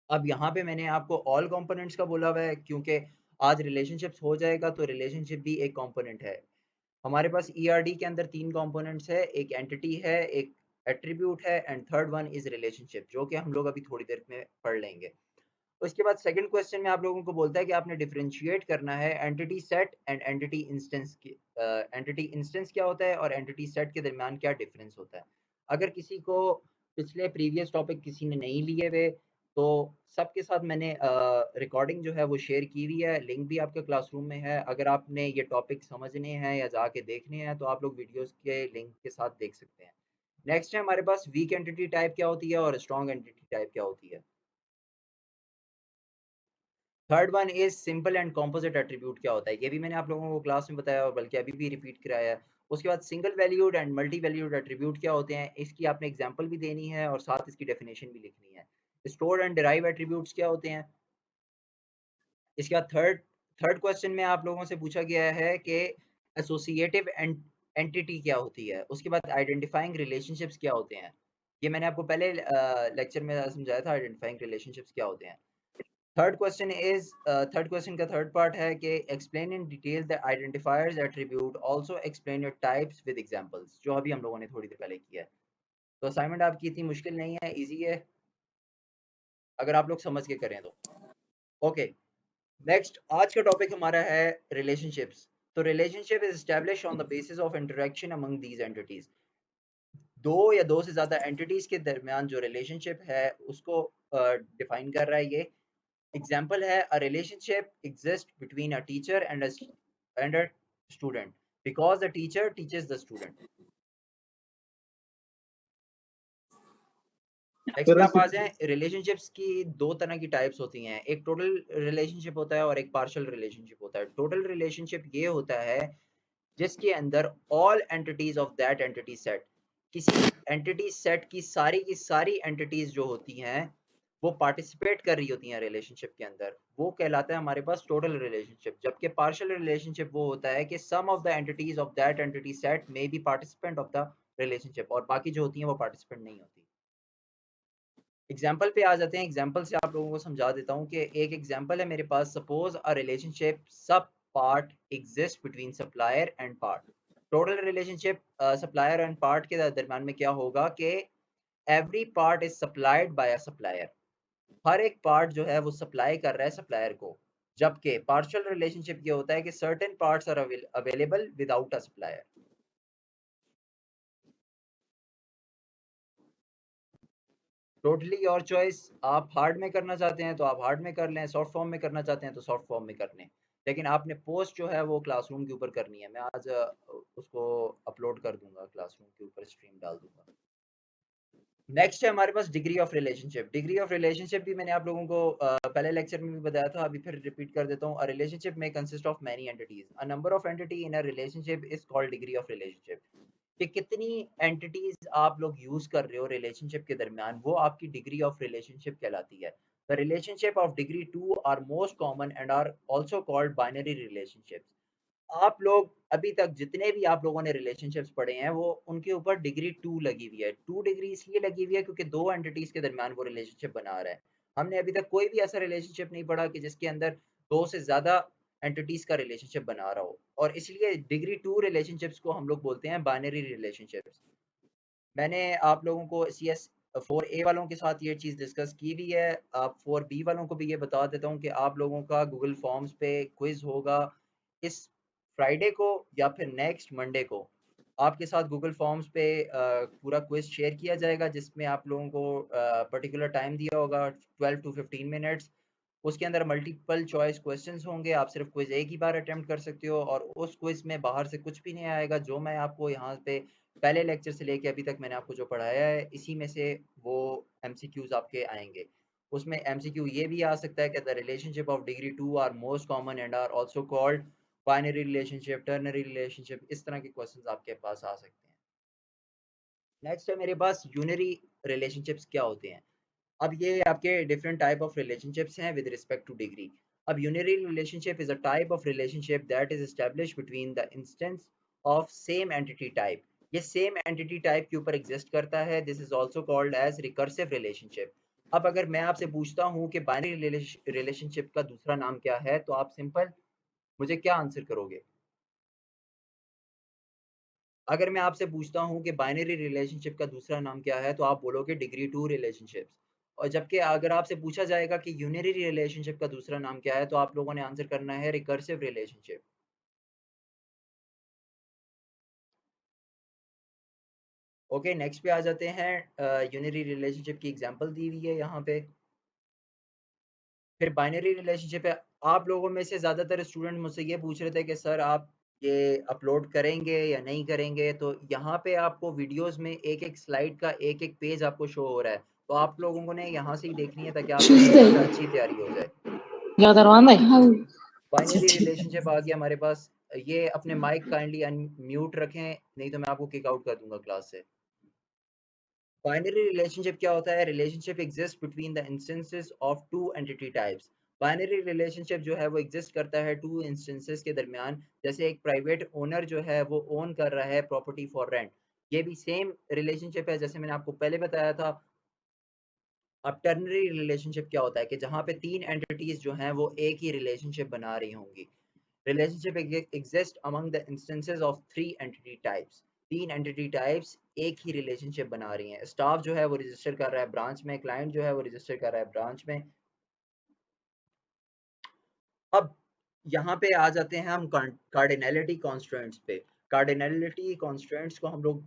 अब यहाँ पे मैंने आपको ऑल कंपोनेंट्स का बोला हुआ है क्योंकि आज रिलेशनशिप्स हो जाएगा तो रिलेशनशिप भी एक कंपोनेंट है। हमारे पास ERD के अंदर 3 कंपोनेंट्स है, एक एंटिटी है, एक एट्रीब्यूट है and third one is relationship, जो कि हम लोग अभी थोड़ी देर में पढ़ लेंगे। उसके बाद सेकंड क्वेश्चन में आप लोगों को बोलता है कि आपने डिफरेंशिएट करना है entity set and entity instance की। एंटिटी इंस्टेंस क्या होता है और एंटिटी सेट के दरमियान क्या डिफरेंस होता है। अगर किसी को पिछले प्रीवियस टॉपिक किसी ने नहीं लिए हुए तो सबके साथ मैंने रिकॉर्डिंग जो है वो शेयर की हुई है, लिंक भी आपके क्लासरूम में है। अगर आपने ये टॉपिक समझने हैं या जाके देखने हैं तो आप लोग वीडियोस के लिंक के साथ देख सकते हैं। नेक्स्ट है हमारे पास वीक एंटिटी टाइप क्या होती है और स्ट्रॉन्ग एंटिटी टाइप क्या होती है। Third one is simple and composite attribute क्या होता है, ये भी मैंने आप लोगों को क्लास में बताया और बल्कि अभी भी रिपीट कराया है। उसके बाद single valued and multi valued attribute क्या होते हैं, इसकी आपने एग्जांपल भी देनी है और साथ इसकी डेफिनेशन भी लिखनी है। स्टोर्ड एंड डिराइव एट्रीब्यूट्स क्या होते हैं। इसके बाद थर्ड थर्ड क्वेश्चन में आप लोगों से पूछा गया है कि एसोसिएटिव एंटिटी क्या होती है। उसके बाद आइडेंटिफाइंग रिलेशनशिप्स क्या होते हैं, ये मैंने आपको पहले लेक्चर में समझाया था आइडेंटिफाइंग रिलेशनशिप्स क्या होते हैं। थर्ड क्वेश्चन का थर्ड पार्ट है कि explain in detail the identifiers attribute, also explain your types with examples, जो अभी हम लोगों ने थोड़ी देर पहले किया है। तो असाइनमेंट आपकी इतनी मुश्किल नहीं है, इजी है अगर आप लोग समझ के करें तो। ओके, नेक्स्ट आज का टॉपिक हमारा है रिलेशनशिप्स। तो relationship is establish on the basis of interaction among these entities. दो या दो से ज्यादा एंटिटीज के दरमियान जो रिलेशनशिप है उसको डिफाइन कर रहा है ये। एग्जाम्पल है a relationship exist between a teacher and a student because the teacher teaches the student. Next पे तरह आप से आ जाएं, रिलेशनशिप्स की दो तरह की टाइप्स होती हैं, एक टोटल रिलेशनशिप होता है और एक पार्शियल रिलेशनशिप होता है। टोटल रिलेशनशिप ये होता है जिसके अंदर all entities of that entity set, किसी एंटिटी सेट की सारी एंटिटीज जो होती हैं वो पार्टिसिपेट कर रही होती हैं रिलेशनशिप के अंदर, वो कहलाता है हमारे पास टोटल रिलेशनशिप। जबकि पार्शियल रिलेशनशिप वो होता है कि some of the entities of that entity set may be participant of the relationship और बाकी जो होती हैं वो पार्टिसिपेंट नहीं होती। एग्जाम्पल पे आ जाते हैं। एग्जाम्पल से आप लोगों को समझा देता हूँ कि एक एग्जाम्पल है मेरे पास, suppose a relationship sub part exist between supplier and part. Total relationship supplier and part के दरम्यान में क्या होगा कि every part is supplied by a supplier, हर एक पार्ट जो है वो सप्लाई कर रहा है सप्लायर को। जबकि पार्शियल रिलेशनशिप ये होता है कि certain parts are available without a supplier. Totally your choice, आप हार्ड में करना चाहते हैं तो आप हार्ड में कर लें, सॉफ्ट फॉर्म में करना चाहते हैं तो सॉफ्ट फॉर्म में कर लें, लेकिन आपने पोस्ट जो है वो क्लासरूम के ऊपर करनी है। मैं आज उसको अपलोड कर दूंगा, क्लासरूम के ऊपर स्ट्रीम डाल दूंगा। नेक्स्ट है हमारे पास degree of relationship. Degree of relationship भी मैंने आप लोगों को पहले लेक्चर में भी बताया था, अभी फिर रिपीट कर देता हूँ। अ रिलेशनशिप में consist of many entities, a number of entity in a relationship is called degree of relationship. कि कितनी एंटिटीज आप लोग यूज कर रहे हो रिलेशनशिप के दरमियान, वो आपकी डिग्री ऑफ रिलेशनशिप कहलाती है। The relationship of degree two are most common and are also called binary relationships. आप लोग अभी तक जितने भी आप लोगों ने रिलेशनशिप्स पढ़े हैं वो उनके ऊपर डिग्री टू लगी हुई है। टू डिग्री इसलिए लगी हुई है क्योंकि दो एंटिटीज के दरमियान वो रिलेशनशिप बना रहा है। हमने अभी तक कोई भी ऐसा रिलेशनशिप नहीं पढ़ा कि जिसके अंदर दो से ज्यादा एंटिटीज का रिलेशनशिप बना रहा हो, और इसलिए डिग्री 2 रिलेशनशिप्स को हम लोग बोलते हैं बाइनरी रिलेशनशिप्स। मैंने आप लोगों को CS 4A वालों के साथ ये चीज़ डिस्कस की भी है। आप 4B वालों को भी ये बता देता हूँ कि आप लोगों का गूगल फॉर्म्स पे क्विज होगा इस फ्राइडे को या फिर नेक्स्ट मंडे को। आपके साथ गूगल फॉर्म्स पे पूरा क्विज शेयर किया जाएगा, जिसमें आप लोगों को पर्टिकुलर टाइम दिया होगा 12 to 15 मिनट्स। उसके अंदर मल्टीपल चॉइस क्वेश्चंस होंगे, आप सिर्फ क्विज एक ही बार अटेम्प्ट कर सकते हो, और उस क्विज में बाहर से कुछ भी नहीं आएगा। जो मैं आपको यहाँ पे पहले लेक्चर से लेके अभी तक मैंने आपको जो पढ़ाया है, इसी में से वो MCQs आपके आएंगे। उसमें MCQ ये भी आ सकता है कि the relationship of degree 2 are most common and are also called binary relationship, ternary relationship, इस तरह के क्वेश्चंस आपके पास आ सकते हैं। नेक्स्ट है मेरे पास यूनरी रिलेशनशिप्स क्या होते हैं। अब ये आपके डिफरेंट टाइप ऑफ रिलेशनशिप्स हैं विद रिस्पेक्ट टू डिग्री। अब unary relationship is a type of relationship that is establish between the instance of same entity type. ये सेम एंटिटी टाइप के ऊपर एग्जिस्ट करता है। This is also called as recursive relationship. अब अगर मैं आपसे पूछता हूँ कि बाइनरी रिलेशनशिप का दूसरा नाम क्या है, तो आप सिंपल मुझे क्या आंसर करोगे? अगर मैं आपसे पूछता हूँ कि बाइनरी रिलेशनशिप का दूसरा नाम क्या है, तो आप बोलोगे डिग्री 2 रिलेशनशिप्स। और जबकि अगर आपसे पूछा जाएगा कि यूनरी रिलेशनशिप का दूसरा नाम क्या है, तो आप लोगों ने आंसर करना है रिकर्सिव रिलेशनशिप। ओके, नेक्स्ट पे आ जाते हैं। यूनरी रिलेशनशिप की एग्जांपल दी हुई है यहाँ पे। फिर बाइनरी रिलेशनशिप है। आप लोगों में से ज़्यादातर स्टूडेंट मुझसे ये पूछ रहे थे कि सर आप ये अपलोड करेंगे या नहीं करेंगे, तो यहाँ पे आपको वीडियोस में एक एक स्लाइड का एक एक पेज आपको शो हो रहा है, तो आप लोगों ने यहाँ से ही देखनी है ताकि आप लोगों की Tuesday. अच्छी तैयारी हो जाए। हाँ। बाइनरी रिलेशनशिप आ गया हमारे पास। ये अपने माइक काइंडली अनम्यूट रखें, नहीं तो मैं आपको किक आउट कर दूंगा क्लास से। बाइनरी रिलेशनशिप क्या होता है? Relationship exist between the instances of to entity types. Binary relationship जो है वो एग्जिस्ट करता है टू इंस्टेंसेस के दरमियान। जैसे एक प्राइवेट ओनर जो है वो ओन कर रहा है प्रॉपर्टी फॉर रेंट, ये भी सेम रिलेशनशिप है जैसे मैंने आपको पहले बताया था। अब टर्नरी रिलेशनशिप क्या होता है कि जहाँ पे तीन एंटिटीज जो हैं वो एक ही रिलेशनशिप बना रही होंगी। Relationship exist among the instances of three entity types. तीन एंटिटी टाइप्स एक ही रिलेशनशिप बना रही हैं। स्टाफ जो है वो रजिस्टर कर रहा है ब्रांच में, क्लाइंट जो है वो रजिस्टर कर रहा है ब्रांच में। अब यहाँ पे आ जाते हैं हम कार्डिनैलिटी कॉन्स्ट्रेंट्स पे। कार्डिनैलिटी कॉन्स्ट्रेंट्स को हम लोग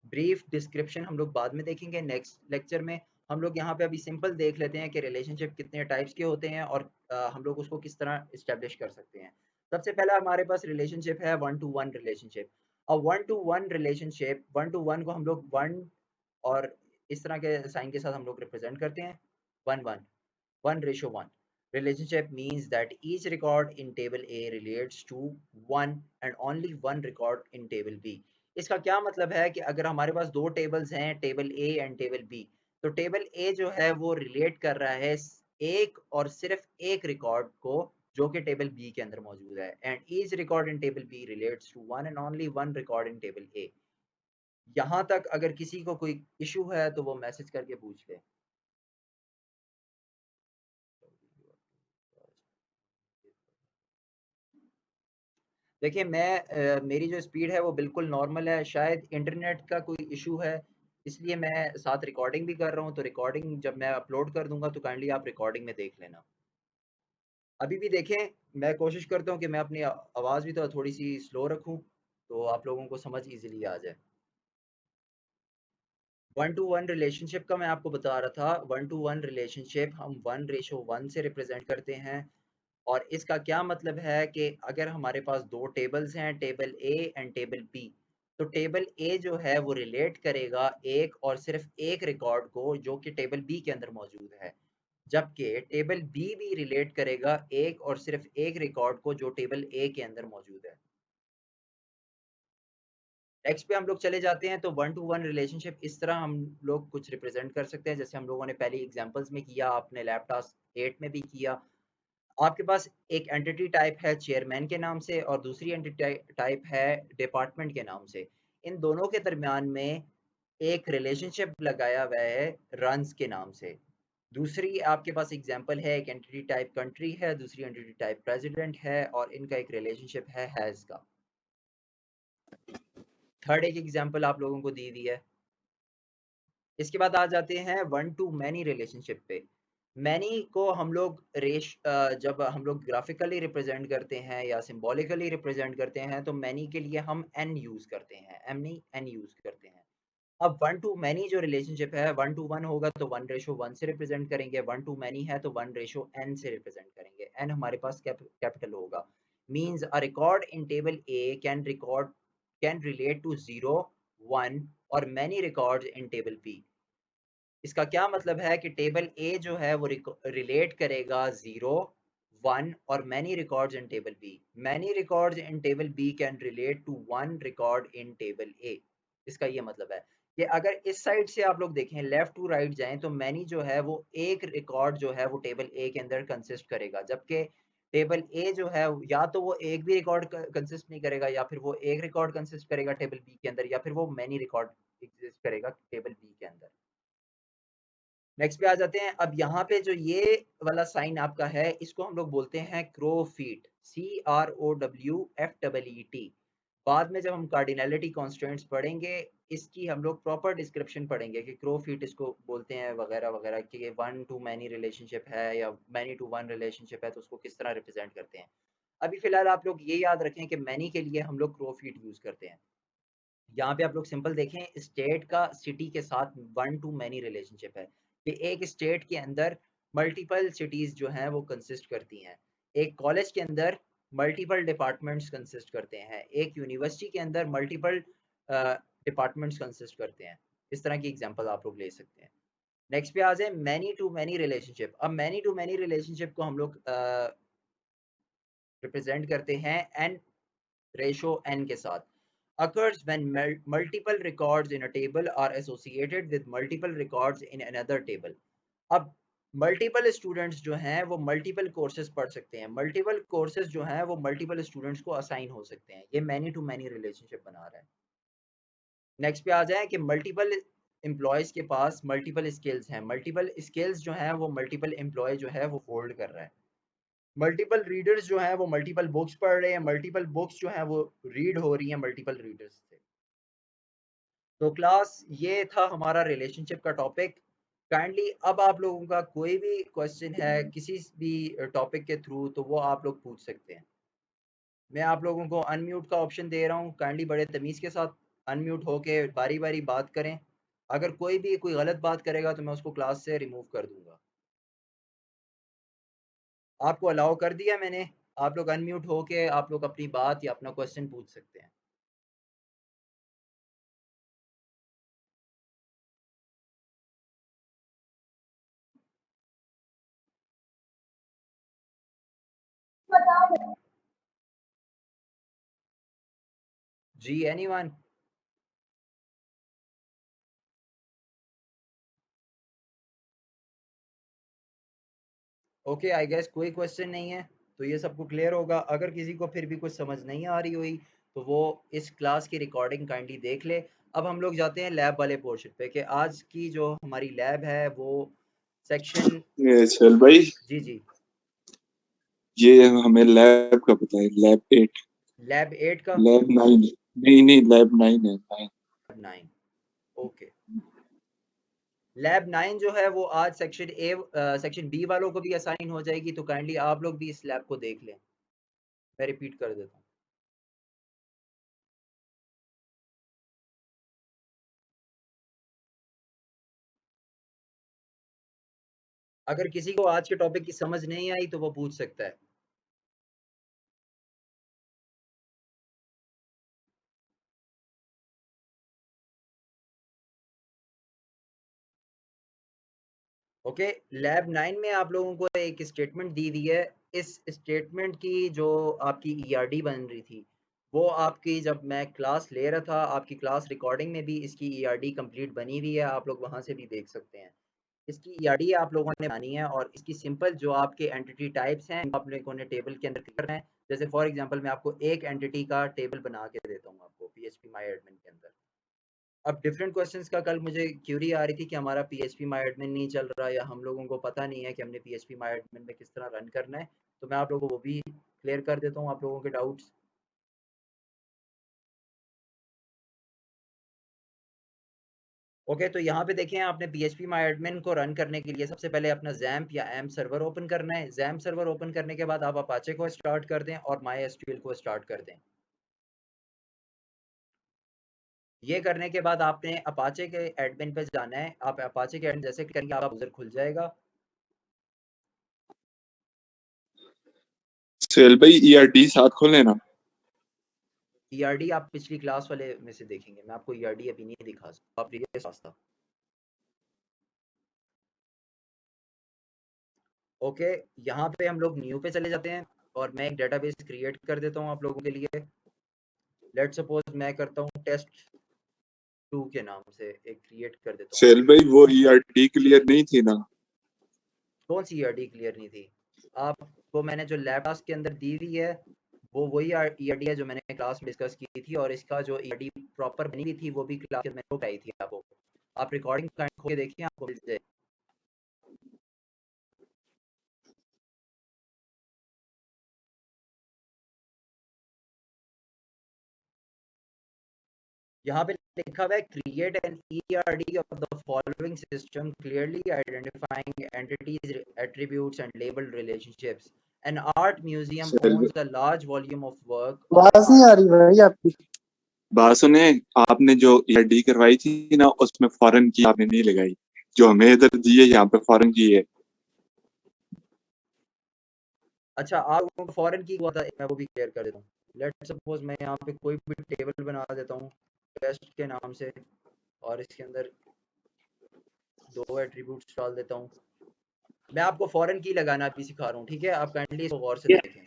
ब्रीफ डिस्क्रिप्शन हम लोग बाद में देखेंगे नेक्स्ट लेक्चर में। हम लोग यहाँ पे अभी सिंपल देख लेते हैं कि रिलेशनशिप कितने टाइप्स के होते हैं और हम लोग उसको किस तरह इस्टेब्लिश कर सकते हैं। सबसे पहला हमारे पास रिलेशनशिप है 1 to 1 रिलेशनशिप। और 1 to 1 रिलेशनशिप, 1 to 1 को हम लोग 1 और इस तरह के साइन के साथ हम लोग रिप्रेजेंट करते हैं। 1 1, 1:1 relationship means that each record in table A relates to one and only one record in table B। इसका क्या मतलब है कि अगर हमारे पास दो टेबल्स हैं, table A and table B, तो टेबल A जो है वो रिलेट कर रहा है एक और सिर्फ एक रिकॉर्ड को जो कि टेबल B के अंदर मौजूद है, and each record in table B relates to one and only one record in table A। यहाँ तक अगर किसी को कोई इशू है तो वो मैसेज करके पूछ ले। देखिए मैं मेरी जो स्पीड है वो बिल्कुल नॉर्मल है, शायद इंटरनेट का कोई इशू है, इसलिए मैं साथ रिकॉर्डिंग भी कर रहा हूँ। तो रिकॉर्डिंग जब मैं अपलोड कर दूंगा तो काइंडली आप रिकॉर्डिंग में देख लेना। अभी भी देखें, मैं कोशिश करता हूँ कि मैं अपनी आवाज़ भी तो थोड़ी सी स्लो रखूँ तो आप लोगों को समझ इजीली आ जाए। 1 to 1 रिलेशनशिप का मैं आपको बता रहा था। 1 to 1 रिलेशनशिप हम 1:1 से रिप्रेजेंट करते हैं। और इसका क्या मतलब है कि अगर हमारे पास दो टेबल्स हैं, table A and table B, तो टेबल ए जो है वो रिलेट करेगा एक और सिर्फ एक रिकॉर्ड को जो कि टेबल बी के अंदर मौजूद है, जबकि टेबल बी भी रिलेट करेगा एक और सिर्फ एक रिकॉर्ड को जो टेबल ए के अंदर मौजूद है। नेक्स्ट पे हम लोग चले जाते हैं। तो 1 to 1 रिलेशनशिप इस तरह हम लोग कुछ रिप्रेजेंट कर सकते हैं जैसे हम लोगों ने पहले एग्जांपल्स में किया, आपने लैब टास्क 8 में भी किया। आपके पास एक एंटिटी टाइप है चेयरमैन के नाम से और दूसरी एंटिटी टाइप है डिपार्टमेंट के नाम से। इन दोनों के दरमियान में एक रिलेशनशिप लगाया हुआ है रंस के नाम से। दूसरी आपके पास एग्जांपल है, एक एंटिटी टाइप कंट्री है, दूसरी एंटिटी टाइप प्रेसिडेंट है, और इनका एक रिलेशनशिप है हैज का। थर्ड एक एग्जांपल आप लोगों को दी हुई है। इसके बाद आ जाते हैं वन टू मैनी रिलेशनशिप पे। मैनी को हम लोग जब हम लोग ग्राफिकली रिप्रेजेंट करते हैं या सिंबॉलिकली रिप्रेजेंट करते हैं तो मैनी के लिए हम एन यूज करते हैं, एम नहीं एन यूज करते हैं। अब वन टू मैनी जो रिलेशनशिप है, वन टू वन होगा तो 1:1 से रिप्रेजेंट करेंगे, वन टू मैनी है तो 1:n से रिप्रेजेंट करेंगे। एन हमारे पास कैपिटल होगा। Means a record in table A can relate to 0, 1 और many records in table B. इसका क्या मतलब है कि टेबल ए जो है वो रिलेट करेगा 0, 1 और many records in table B. Many records in table B can relate to 1 record in table A. इसका ये मतलब है कि अगर इस साइड से आप लोग देखें, लेफ्ट टू राइट जाएं, तो मैनी जो है वो एक रिकॉर्ड जो है वो टेबल ए के अंदर कंसिस्ट करेगा, जबकि टेबल ए जो है या तो वो एक भी रिकॉर्ड कंसिस्ट नहीं करेगा, या फिर वो एक रिकॉर्ड कंसिस्ट करेगा टेबल बी के अंदर, या फिर वो मैनी रिकॉर्ड एग्जिस्ट करेगा टेबल बी के अंदर। नेक्स्ट पे आ जाते हैं। अब यहाँ पे जो ये वाला साइन आपका है, इसको हम लोग बोलते हैं क्रो फीट, CROWFEET। बाद में जब हम कार्डिनलिटी कॉन्स्टेंट्स पढ़ेंगे, इसकी हम लोग प्रॉपर डिस्क्रिप्शन पढ़ेंगे कि क्रो फीट इसको बोलते हैं वगैरह वगैरह, कि ये वन टू मैनी रिलेशनशिप है या मैनी टू वन रिलेशनशिप है तो उसको किस तरह रिप्रेजेंट करते हैं। अभी फिलहाल आप लोग ये याद रखें कि मैनी के लिए हम लोग क्रो फीट यूज करते हैं। यहाँ पे आप लोग सिंपल देखें, स्टेट का सिटी के साथ वन टू मैनी रिलेशनशिप है कि एक स्टेट के अंदर मल्टीपल सिटीज जो हैं वो कंसिस्ट करती हैं। एक कॉलेज के अंदर मल्टीपल डिपार्टमेंट्स कंसिस्ट करते हैं, एक यूनिवर्सिटी के अंदर मल्टीपल डिपार्टमेंट्स कंसिस्ट करते हैं। इस तरह की एग्जांपल आप लोग ले सकते हैं। नेक्स्ट पे आ जाए मैनी टू मैनी रिलेशनशिप। अब मैनी टू मैनी रिलेशनशिप को हम लोग रिप्रेजेंट करते हैं एन रेशो n के साथ। Occurs when multiple records in a table are associated with multiple records in another table. अब मल्टीपल स्टूडेंट्स जो हैं वो मल्टीपल कोर्सेज पढ़ सकते हैं, मल्टीपल कोर्सेज जो हैं वो मल्टीपल स्टूडेंट्स को असाइन हो सकते हैं। ये मैनी टू मैनी रिलेशनशिप बना रहा है। नेक्स्ट पे आ जाए कि मल्टीपल एम्प्लॉयज के पास मल्टीपल स्किल्स हैं, मल्टीपल स्किल्स जो हैं वो मल्टीपल एम्प्लॉय जो है वो होल्ड कर रहा है। मल्टीपल रीडर्स जो हैं वो मल्टीपल बुक्स पढ़ रहे हैं, मल्टीपल बुक्स जो हैं वो रीड हो रही हैं मल्टीपल रीडर्स से। तो क्लास ये था हमारा रिलेशनशिप का टॉपिक। काइंडली अब आप लोगों का कोई भी क्वेश्चन है किसी भी टॉपिक के थ्रू तो वो आप लोग पूछ सकते हैं। मैं आप लोगों को अनम्यूट का ऑप्शन दे रहा हूँ, काइंडली बड़े तमीज़ के साथ अनम्यूट होके बारी बारी बात करें। अगर कोई भी कोई गलत बात करेगा तो मैं उसको क्लास से रिमूव कर दूंगा। आपको अलाउ कर दिया मैंने, आप लोग अनम्यूट होके आप लोग अपनी बात या अपना क्वेश्चन पूछ सकते हैं। जी एनीवन? ओके आई गेस कोई क्वेश्चन नहीं है, तो ये सबको क्लियर होगा। अगर किसी को फिर भी कुछ समझ नहीं आ रही हुई तो वो इस क्लास की रिकॉर्डिंग काइंडली देख ले। अब हम लोग जाते हैं लैब वाले पोर्शन पे कि आज की जो हमारी लैब है वो सेक्शन। ये चल भाई, जी जी, ये हमें लैब का पता है, लैब 8। लैब 8 का? लैब 9 नहीं नहीं, लैब 9 है, 9। 9, ओके। लैब 9 जो है वो आज सेक्शन बी वालों को भी असाइन हो जाएगी, तो काइंडली आप लोग भी इस लैब को देख लें। मैं रिपीट कर देता हूँ। अगर किसी को आज के टॉपिक की समझ नहीं आई तो वो पूछ सकता है। ओके, लैब 9 में आप लोगों को एक स्टेटमेंट दी हुई है। इस स्टेटमेंट की जो आपकी ईआरडी बन रही थी, वो आपकी जब मैं क्लास ले रहा था, आपकी क्लास रिकॉर्डिंग में भी इसकी ईआरडी कंप्लीट बनी हुई है, आप लोग वहां से भी देख सकते हैं। इसकी ईआरडी आप लोगों ने बनानी है और इसकी सिंपल जो आपके एंटिटी टाइप्स हैं आप लोगों ने टेबल के अंदर करना है। जैसे फॉर एग्जांपल मैं आपको एक एंटिटी का टेबल बना के देता हूँ आपको पीएचपी माई एडमिन के अंदर। अब डिफरेंट क्वेश्चंस का कल मुझे क्यूरी आ रही थी कि हमारा PHP माई एडमिन नहीं चल रहा या हम लोगों को पता नहीं है कि हमने PHP माई एडमिन में किस तरह रन करना है, तो मैं आप लोगों को वो भी क्लियर कर देता हूँ आप लोगों के डाउट्स। ओके, तो यहाँ पे देखें आपने PHP माई एडमिन को रन करने के लिए सबसे पहले अपना XAMPP या AMP सर्वर ओपन करना है। XAMPP सर्वर ओपन करने के बाद आप अपाचे को स्टार्ट कर दें और MySQL को स्टार्ट कर दें। ये करने के बाद आपने अपाचे के एडमिन पे जाना है। आप अपाचे के एडमिन जैसे करेंगे आपका ब्राउज़र खुल जाएगा। सेल भाई ERD साथ खोले ना। ERD आप पिछली क्लास वाले में से देखेंगे, मैं आपको ERD अभी नहीं दिखा सकता, आप प्रीवियस क्लास था। ओके, यहाँ पे हम लोग न्यू पे चले जाते हैं और मैं एक डेटाबेस क्रिएट कर देता हूँ आप लोगों के लिए। लेट्स सपोज मैं करता हूँ test2 के नाम से एक क्रिएट कर देता हूँ सेल आप भाई लोगों वो के लिए। ERD क्लियर नहीं थी ना। कौन सी ERD क्लियर नहीं थी? आपको मैंने जो लैब टास्क के अंदर दी हुई है वो वही ERD है जो मैंने क्लास में डिस्कस की थी, और इसका जो ERD प्रॉपर बनी हुई थी वो भी क्लास में मैंने बताई थी आपको। आप रिकॉर्डिंग खोल के देखिए, आपको मिल जाए। यहाँ पे लिखा हुआ है create an ERD of the following system clearly identifying entities attributes and labeled relationships. An art museum sell owns a large volume of work of आवाज नहीं आर्ट। आ रही भाई आपकी। बात सुने, आपने जो ERD करवाई थी ना उसमें फॉरेन की आपने नहीं लगाई, जो हमें इधर दी है यहाँ पे फॉरेन की है। अच्छा, आप लोगों को फॉरेन की हुआ था, मैं वो भी क्लियर कर देता हूँ। लेट सपोज मैं यहाँ पे कोई भी टेबल बना देता हूँ टेस्ट के नाम से, और इसके अंदर दो एट्रीब्यूट्स डाल देता हूँ। मैं आपको फॉरेन की लगाना भी सिखा रहा हूँ, ठीक है? आप काइंडली इसको गौर से देखें।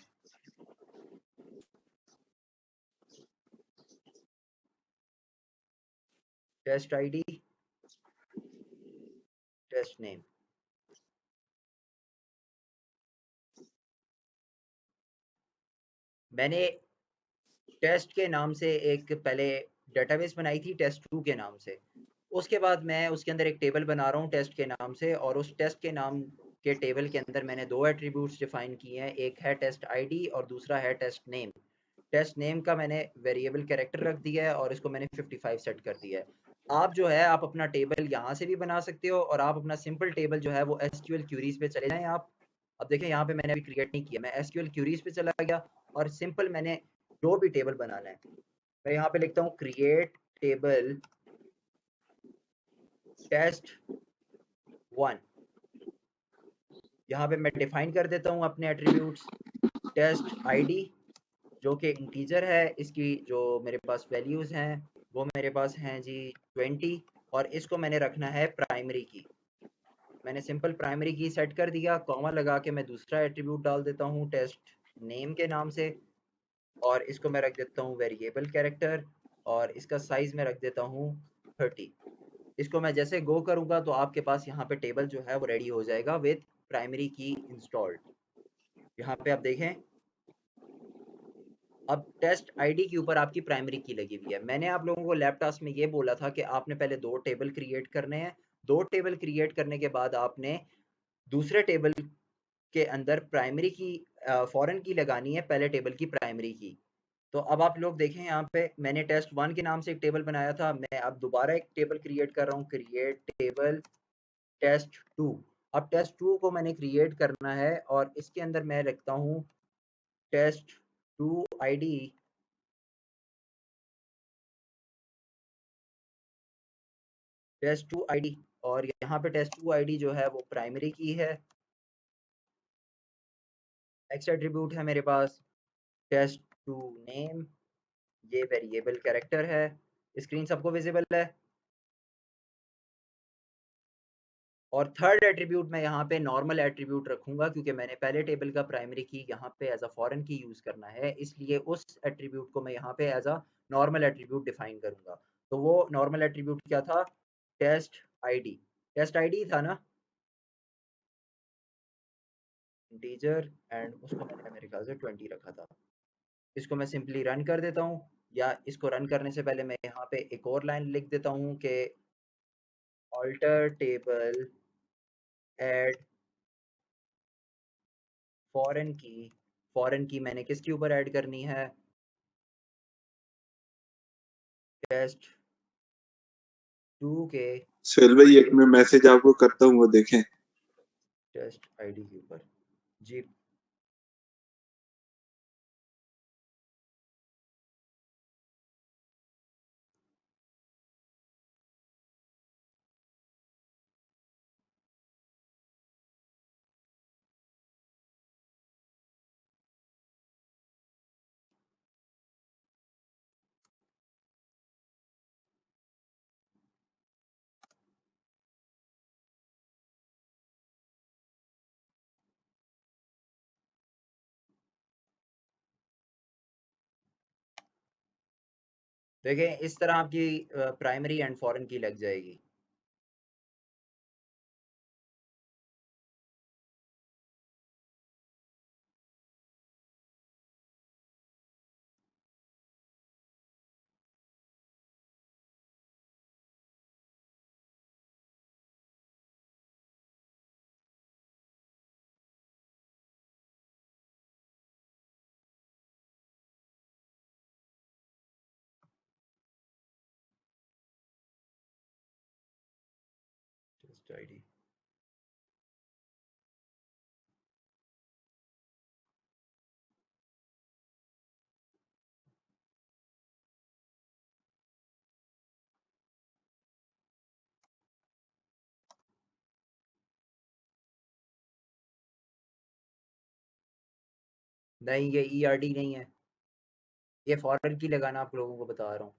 Test ID, test name. मैंने टेस्ट के नाम से एक पहले डेटाबेस बनाई थी टेस्ट2 के नाम से। उसके बाद मैं उसके अंदर एक टेबल बना रहा हूँ टेस्ट के नाम से, और उस टेस्ट के नाम के टेबल के अंदर मैंने दो एट्रीब्यूट्स डिफाइन किए हैं, एक है टेस्ट ID और दूसरा है टेस्ट नेम। टेस्ट नेम का मैंने वेरिएबल कैरेक्टर रख दिया है और इसको मैंने 55 सेट कर दिया है। आप जो है आप अपना टेबल यहाँ से भी बना सकते हो, और आप अपना सिंपल टेबल जो है वो SQL क्यूरीज पे चले जाएं आप। अब देखें यहाँ पे मैंने अभी क्रिएट नहीं किया, मैं SQL क्यूरीज पे चला गया और सिंपल मैंने जो भी टेबल बनाना है मैं यहाँ पे लिखता हूँ क्रिएट टेबल test1। यहाँ पे मैं डिफाइन कर देता हूँ अपने एट्रीब्यूट्स। टेस्ट ID जो कि इंटीजर है, इसकी जो मेरे पास वैल्यूज हैं वो मेरे पास हैं जी 20, और इसको मैंने रखना है प्राइमरी की। मैंने सिंपल प्राइमरी की सेट कर दिया, कॉमा लगा के मैं दूसरा एट्रीब्यूट डाल देता हूँ टेस्ट नेम के नाम से, और इसको मैं रख देता हूँ वेरिएबल कैरेक्टर, और इसका साइज में रख देता हूँ 30। इसको मैं जैसे गो करूँगा तो आपके पास यहाँ पे टेबल जो है वो रेडी हो जाएगा विद प्राइमरी की इंस्टॉल्ड। यहाँ पे आप देखें, अब टेस्ट ID के ऊपर आपकी प्राइमरी की लगी हुई है। मैंने आप लोगों को लैब टास्क में ये बोला था कि आपने पहले दो टेबल क्रिएट करने हैं। दो टेबल क्रिएट करने के बाद आपने दूसरे टेबल के अंदर प्राइमरी की फॉरेन की लगानी है, पहले टेबल की प्राइमरी की। तो अब आप लोग देखें, यहाँ पे मैंने टेस्ट1 के नाम से एक टेबल बनाया था, मैं अब दोबारा एक टेबल क्रिएट कर रहा हूँ, क्रिएट टेबल टेस्ट2। अब टेस्ट2 को मैंने क्रिएट करना है और इसके अंदर मैं रखता हूँ टेस्ट2 ID, टेस्ट2 ID, और यहाँ पे टेस्ट2 ID जो है वो प्राइमरी की है। नेक्स्ट एट्रीब्यूट है मेरे पास टेस्ट2 नेम, ये वेरिएबल कैरेक्टर है। स्क्रीन सबको विजिबल है? और थर्ड एट्रीब्यूट मैं यहाँ पे नॉर्मल एट्रीब्यूट रखूंगा, क्योंकि मैंने पहले टेबल का प्राइमरी की यहाँ पे as a foreign key use करना है, इसलिए उस एट्रीब्यूट को मैं यहाँ पे as a normal attribute define करूंगा। तो वो नॉर्मल एट्रीब्यूट क्या था? Test ID। टेस्ट ID था ना, इंटीजर, एंड उसको मैंने मेरे ख्याल से 20 रखा था। इसको मैं सिंपली रन कर देता हूँ। या इसको रन करने से पहले मैं यहाँ पे एक और लाइन लिख देता हूँ कि ऑल्टर टेबल एड फॉरेन की मैंने किसके ऊपर ऐड करनी है, टेस्ट 2 के सोहेल भाई एक मैं मैसेज आपको करता हूँ वो देखें। टेस्ट आईडी के ऊपर। जी देखें इस तरह आपकी प्राइमरी एंड फॉरेन की लग जाएगी। टेस्ट आईडी नहीं, ये ईआरडी नहीं है, ये फॉरेन की लगाना आप लोगों को बता रहा हूँ।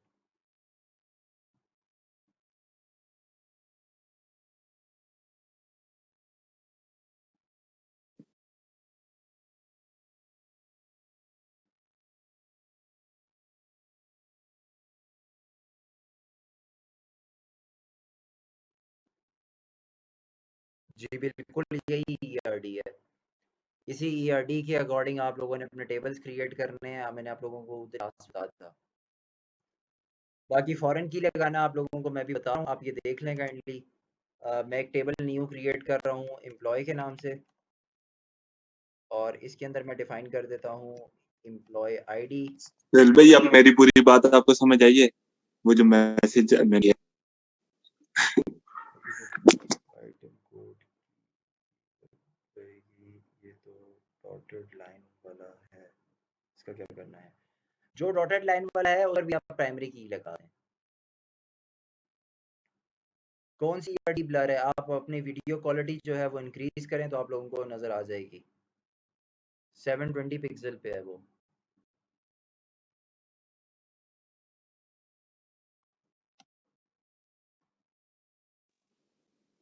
जी बिल्कुल यही ईआरडी है। इसी ईआरडी के अकॉर्डिंग आप लोगों ने अपने टेबल्स क्रिएट करने हैं, मैंने आप लोगों को बताया था। बाकी फॉरेन की लगाना आप लोगों को मैं भी बता रहा हूँ, आप ये देख लें काइंडली। मैं एक टेबल न्यू क्रिएट कर रहा हूँ एम्प्लॉय के नाम से, और इसके अंदर मैं डिफाइन कर देता हूँ एम्प्लॉय आईडी। सोहेल भाई अब मेरी पूरी बात आपको समझ आई है? वो जो मैसेज मैंने आइटम कोड ये तो डॉटेड लाइन वाला है, इसका क्या करना है? जो डॉटेड लाइन वाला है उधर भी आप प्राइमरी की लगा दें। कौन सी ईआरडी ब्लर है? आप अपनी वीडियो क्वालिटी जो है वो इंक्रीज करें तो आप लोगों को नजर आ जाएगी। 720 पिक्सल पे है वो।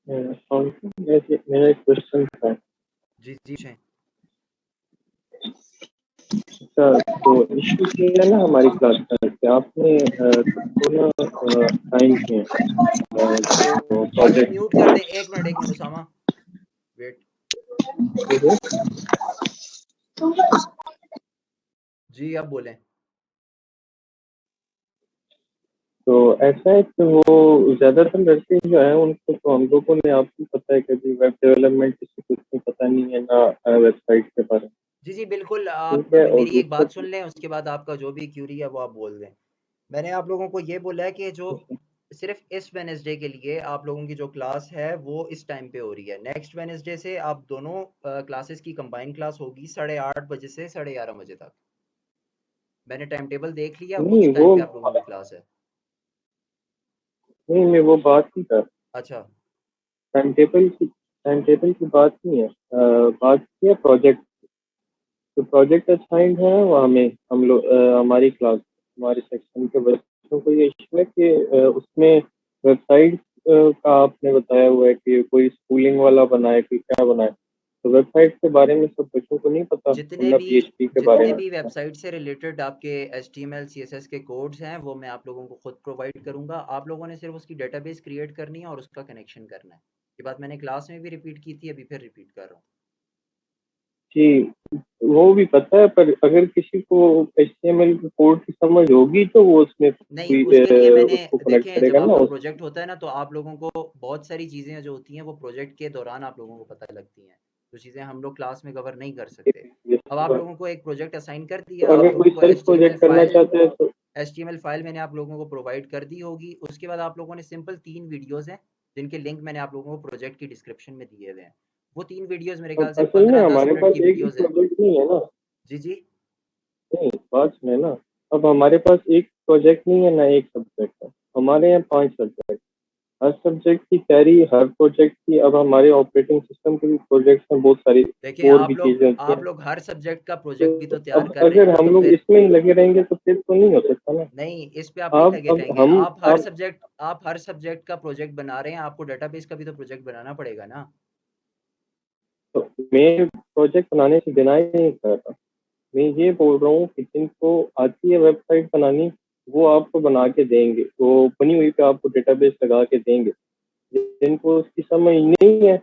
मेरा एक क्वेश्चन था। जी जी शें। अच्छा, तो इशू ये है ना हमारी क्लास का कि आपने सबको ना साइन किए तो भाई प्रोजेक्ट। म्यूट कर दे, एक मिनट उसामा, वेट। जी अब बोलें। तो ऐसा है कि वो ज्यादातर लड़के जो है उनको तो हम लोगों ने, आपको पता है कि वेब डेवलपमेंट किसी कुछ नहीं, पता नहीं है ना वेबसाइट के बारे में। जी जी बिल्कुल, आप ठीक है, और मेरी एक दूसरा बात सुन लें, उसके बाद आपका जो भी क्यूरी है वो आप बोल दें। मैंने आप लोगों को ये बोला है कि जो सिर्फ इस वेनेसडे के लिए आप लोगों की जो क्लास है वो इस टाइम पे हो रही है। नेक्स्ट वेनेसडे से आप दोनों क्लासेस की कंबाइन क्लास होगी 8:30 बजे से 11:30 बजे तक। मैंने टाइम टेबल देख लिया, नहीं उस वो, टाइम पे आप लोगों की क्लास है। नहीं मैं वो बात नहीं कर, अच्छा टाइम टेबल की बात नहीं है। बात की है प्रोजेक्ट। तो प्रोजेक्ट असाइंड है वो हमें, हम लोग हमारी क्लास, हमारे सेक्शन के बच्चों को ये इशू है कि उसमें वेबसाइट का आपने बताया हुआ है कि कोई स्कूलिंग वाला बनाए, कोई क्या बनाए। तो वेबसाइट के बारे में सब बच्चों को नहीं पता, जितने वरना भी पीएचपी के बारे जितने में भी पता। वेबसाइट से रिलेटेड आपके HTML CSS के कोड्स हैं वो मैं आप लोगों को खुद प्रोवाइड करूंगा। आप लोगों ने सिर्फ उसकी डेटाबेस क्रिएट करनी है और उसका कनेक्शन करना है। ये बात मैंने क्लास में भी रिपीट की थी, अभी फिर रिपीट कर रहा हूँ। जी, वो भी पता है, पर अगर किसी को HTML कोड की समझ होगी तो वो उसमें नहीं, कोई उसके लिए मैंने उसको कनेक्ट देखें, जब करेगा ना आपका उस। प्रोजेक्ट होता है ना, तो आप लोगों को बहुत सारी चीज़ें जो होती हैं वो प्रोजेक्ट के दौरान आप लोगों को पता लगती हैं, जो चीज़ें हम लोग क्लास में कवर नहीं कर सकते। अब आप लोगों को एक प्रोजेक्ट असाइन कर दिया, तो आप अगर कोई लोगों को सेल्फ प्रोजेक्ट करना चाहता है तो HTML फाइल मैंने आप लोगों को प्रोवाइड कर दी होगी। उसके बाद आप लोगों ने सिंपल 3 वीडियोज़ हैं, जिनके लिंक मैंने आप लोगों को प्रोजेक्ट की डिस्क्रिप्शन में दिए हुए हैं। वो 3 वीडियोज़ मेरे ख्याल अब से असल में 15-10 हमारे मिनट पास की एक भी वीडियोज़ हैं। प्रोजेक्ट नहीं है ना। जी, जी। नहीं, बात सुने ना। अब हमारे पास एक प्रोजेक्ट नहीं है ना, एक सब्जेक्ट है। हमारे यहाँ 5 सब्जेक्ट, हर सब्जेक्ट की तैयारी, हर प्रोजेक्ट की। अब हमारे ऑपरेटिंग सिस्टम के भी प्रोजेक्ट्स में बहुत सारी देखिए, और भी चीजें होती आप हैं। लोग हर सब्जेक्ट का प्रोजेक्ट भी तो तो तैयार अब कर रहे अगर हैं, हम तो लोग फिर इसमें ही लगे रहेंगे तो फिर तो नहीं हो सकता ना। नहीं, इस पे आप नहीं आप लगे अब रहेंगे। हम आप हर सब्जेक्ट का प्रोजेक्ट बना रहे हैं, आपको डेटाबेस का भी तो प्रोजेक्ट बनाना पड़ेगा ना। तो मैं प्रोजेक्ट बनाने से डिनाई नहीं कर रहा। मैं ये बोल रहा हूँ कि जिनको आती है वेबसाइट बनानी, वो आपको बना के देंगे, वो बनी हुई पे आपको डेटाबेस लगा के देंगे। जिनको उसकी समझ नहीं है,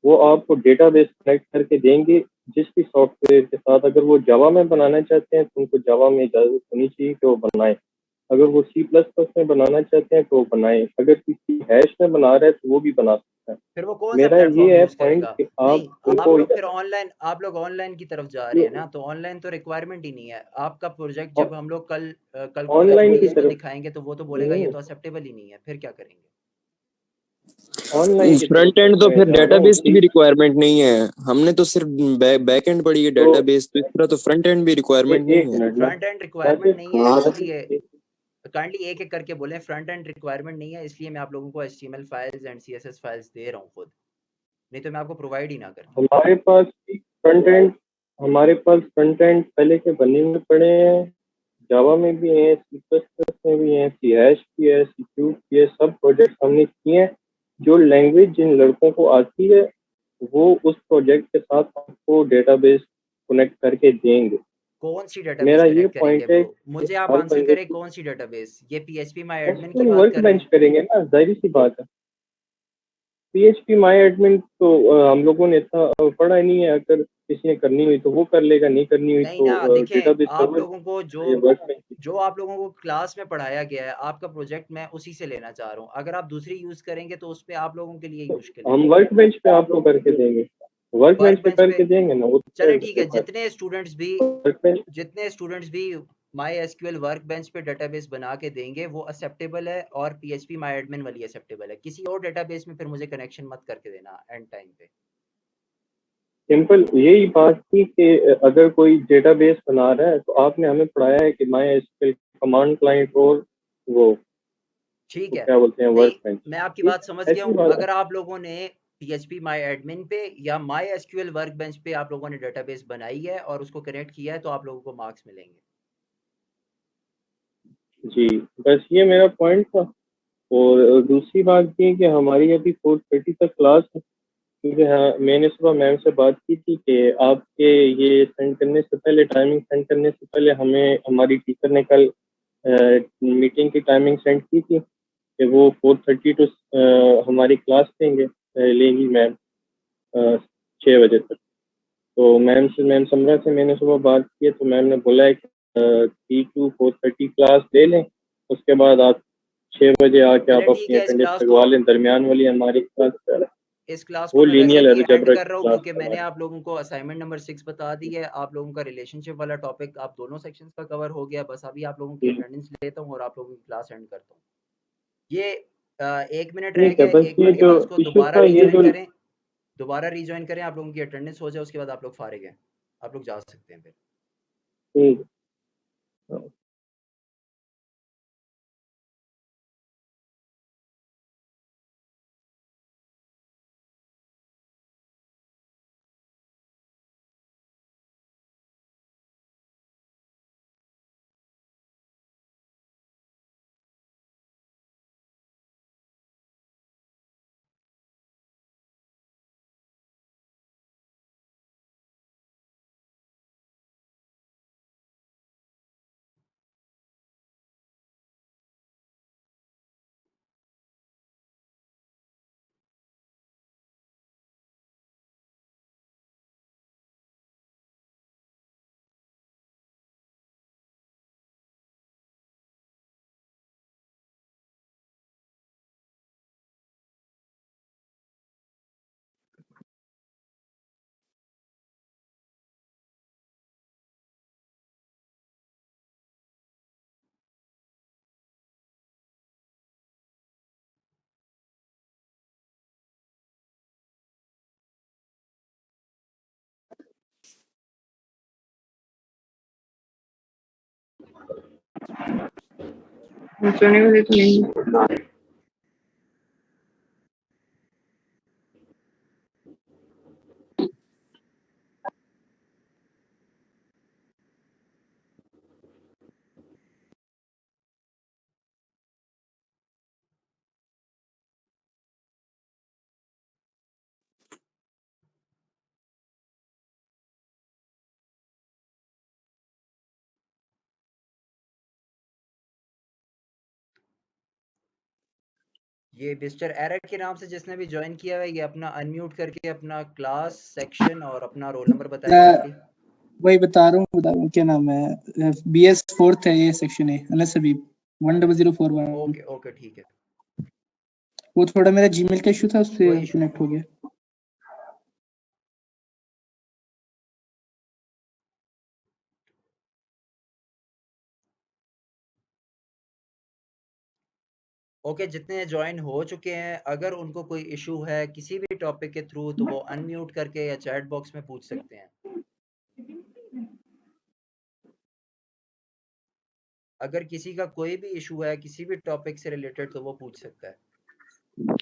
वो आपको डेटाबेस कनेक्ट करके देंगे जिस भी सॉफ्टवेयर के साथ। अगर वो जावा में बनाना चाहते हैं तो उनको जावा में इजाज़त होनी चाहिए कि वो बनाएं। अगर वो C++ में बनाना चाहते हैं तो वो बनाएं। अगर किसी हैश में बना रहा है तो वो भी बना सकता है। फिर वो कौन सा मेरा प्लेटफॉर्म ये है यूज पॉइंट करेगा? कि नहीं, आप उनको आप लोग ऑनलाइन की तरफ जा रहे हैं ना, तो ऑनलाइन तो रिक्वायरमेंट ही नहीं है आपका प्रोजेक्ट। जब हम लोग कल को ऑनलाइन की एचओडीज को तरफ दिखाएंगे तो वो तो बोलेगा ये नहीं, तो एक्सेप्टेबल ही नहीं है, फिर क्या करेंगे? ऑनलाइन की तरफ फ्रंट एंड तो मैं फिर जा रहा हूँ डेटाबेस की कि भी रिक्वायरमेंट नहीं है। हमने तो सिर्फ बैक एंड पढ़ी है तो डेटाबेस, तो इस तरह तो फ्रंट एंड भी रिक्वायरमेंट एक नहीं है। Minute front end requirement Nasir, नहीं है, इसलिए नासिर, काइंडली एक एक करके बोलें। फ्रंट एंड रिक्वायरमेंट नहीं है, इसलिए मैं आप लोगों को HTML files and CSS files दे रहा हूँ खुद, नहीं तो मैं आपको प्रोवाइड ही ना करता। हमारे पास फ्रंट एंड हमारे पास फ्रंट एंड पहले के बने हुए पड़े हैं। जावा में भी है, C++ में भी है, सी हैश भी है, सी क्यूब भी है। सब प्रोजेक्ट हमने किए हैं। जो लैंग्वेज जिन लड़कों को आती है, वो उस प्रोजेक्ट के साथ आपको डेटाबेस कनेक्ट करके देंगे। कौन सी डेटाबेस मेरा ये कनेक्ट करेंगे पॉइंट है ब्रो? कि मुझे आप हर आंसर बंदे करें, की कौन सी डेटाबेस? ये पीएचपी माई एडमिन की एसक्यूएल बात वर्क कर रहे बेंच हैं? करेंगे ना, जाहिर सी बात है। PHP माई एडमिन तो हम लोगों ने इतना पढ़ा ही नहीं है। अगर किसी ने करनी हुई तो वो कर लेगा, नहीं करनी हुई नहीं ना, तो देखें, डेटाबेस आप सर्वर लोगों को ये वर्क बेंच। जो आप लोगों को क्लास में पढ़ाया गया है, आपका प्रोजेक्ट मैं उसी से लेना चाह रहा हूँ। अगर आप दूसरी यूज करेंगे तो उस पे आप लोगों के लिए ही मुश्किल है। हम वर्क बेंच पे आपको करके देंगे, वर्क वर्क बेंच पे बेंच पे करके देंगे ना, वो चले, तो ठीक है। है। वर्क बेंच जितने स्टूडेंट्स भी माई एसक्यूएल वर्क बेंच पे डेटाबेस बना के देंगे वो एक्सेप्टेबल है, और पीएचपी माई एडमिन वाली एक्सेप्टेबल है। किसी और डेटाबेस में फिर मुझे कनेक्शन मत करके देना एंड टाइम पे। सिंपल यही बात थी कि अगर कोई डेटाबेस बना रहा है तो आपने हमें पढ़ाया है कि माई एसक्यूएल कमांड क्लाइंट और वो ठीक तो है। क्या बोलते हैं, नहीं, वर्क बेंच। मैं आपकी ठीक बात समझ है, गया ऐसी हूँ। बात है। अगर आप लोगों ने पीएचपी माई एडमिन पे या माई एसक्यूएल वर्क बेंच पे आप लोगों ने डेटाबेस बनाई है और उसको कनेक्ट किया है, तो आप लोगों को मार्क्स मिलेंगे। जी, बस ये मेरा पॉइंट था। और दूसरी बात ये कि हमारी अभी 4:30 तक क्लास है। क्योंकि हाँ, मैंने सुबह मैम से बात की थी कि आपके ये सेंड करने से पहले, टाइमिंग सेंड करने से पहले, हमें हमारी टीचर ने कल मीटिंग की टाइमिंग सेंड की थी कि वो 4:30 टू हमारी क्लास लेंगी मैम 6 बजे तक। तो मैम समरा से मैंने सुबह बात की है, तो मैम ने बोला है कि 3 to 4:30 क्लास ले लें। उसके बाद आप 6 बजे आके आप चले, ठीक अपनी है। अटेंडेंस लगवा लें। दरमियान वाली हमारी क्लास है, इस क्लास को वो मैं वैसे लीनियर भी एंड अलजेब्रा कर की रहा हूँ, क्लास क्योंकि है मैंने हमारी। आप लोगों को असाइनमेंट नंबर 6 बता दी है। आप लोगों का रिलेशनशिप वाला टॉपिक आप दोनों सेक्शंस का कवर हो गया। बस अभी आप लोगों की ठीक अटेंडेंस लेता हूँ और आप लोगों की क्लास एंड करता हूँ। ये 1 मिनट रह ठीक है, गया। बस 1 मिनट के जो बाद उसको इशू था, ये जो दोबारा रिज्वाइन करें। आप लोगों की अटेंडेंस हो जाए, उसके बाद आप लोग फारिग हैं, आप लोग जा सकते हैं फिर। ठीक सोने वाले तो नहीं। ये मिस्टर एरर के नाम से जिसने भी ज्वाइन किया है, ये अपना अनम्यूट करके अपना क्लास, सेक्शन और अपना रोल नंबर बताएं काइंडली। वही बता रहा हूँ क्या नाम है, BS 4th है ये सेक्शन है, अनस हबीब 10041। ओके ओके ठीक है। वो थोड़ा मेरा जीमेल का इशू था, उससे कोई इशू कनेक्ट हो गया। ओके, जितने ज्वाइन हो चुके हैं अगर उनको कोई इशू है किसी भी टॉपिक के थ्रू तो वो अनम्यूट करके या चैट बॉक्स में पूछ सकते हैं। अगर किसी का कोई भी इशू है किसी भी टॉपिक से रिलेटेड तो वो पूछ सकता है।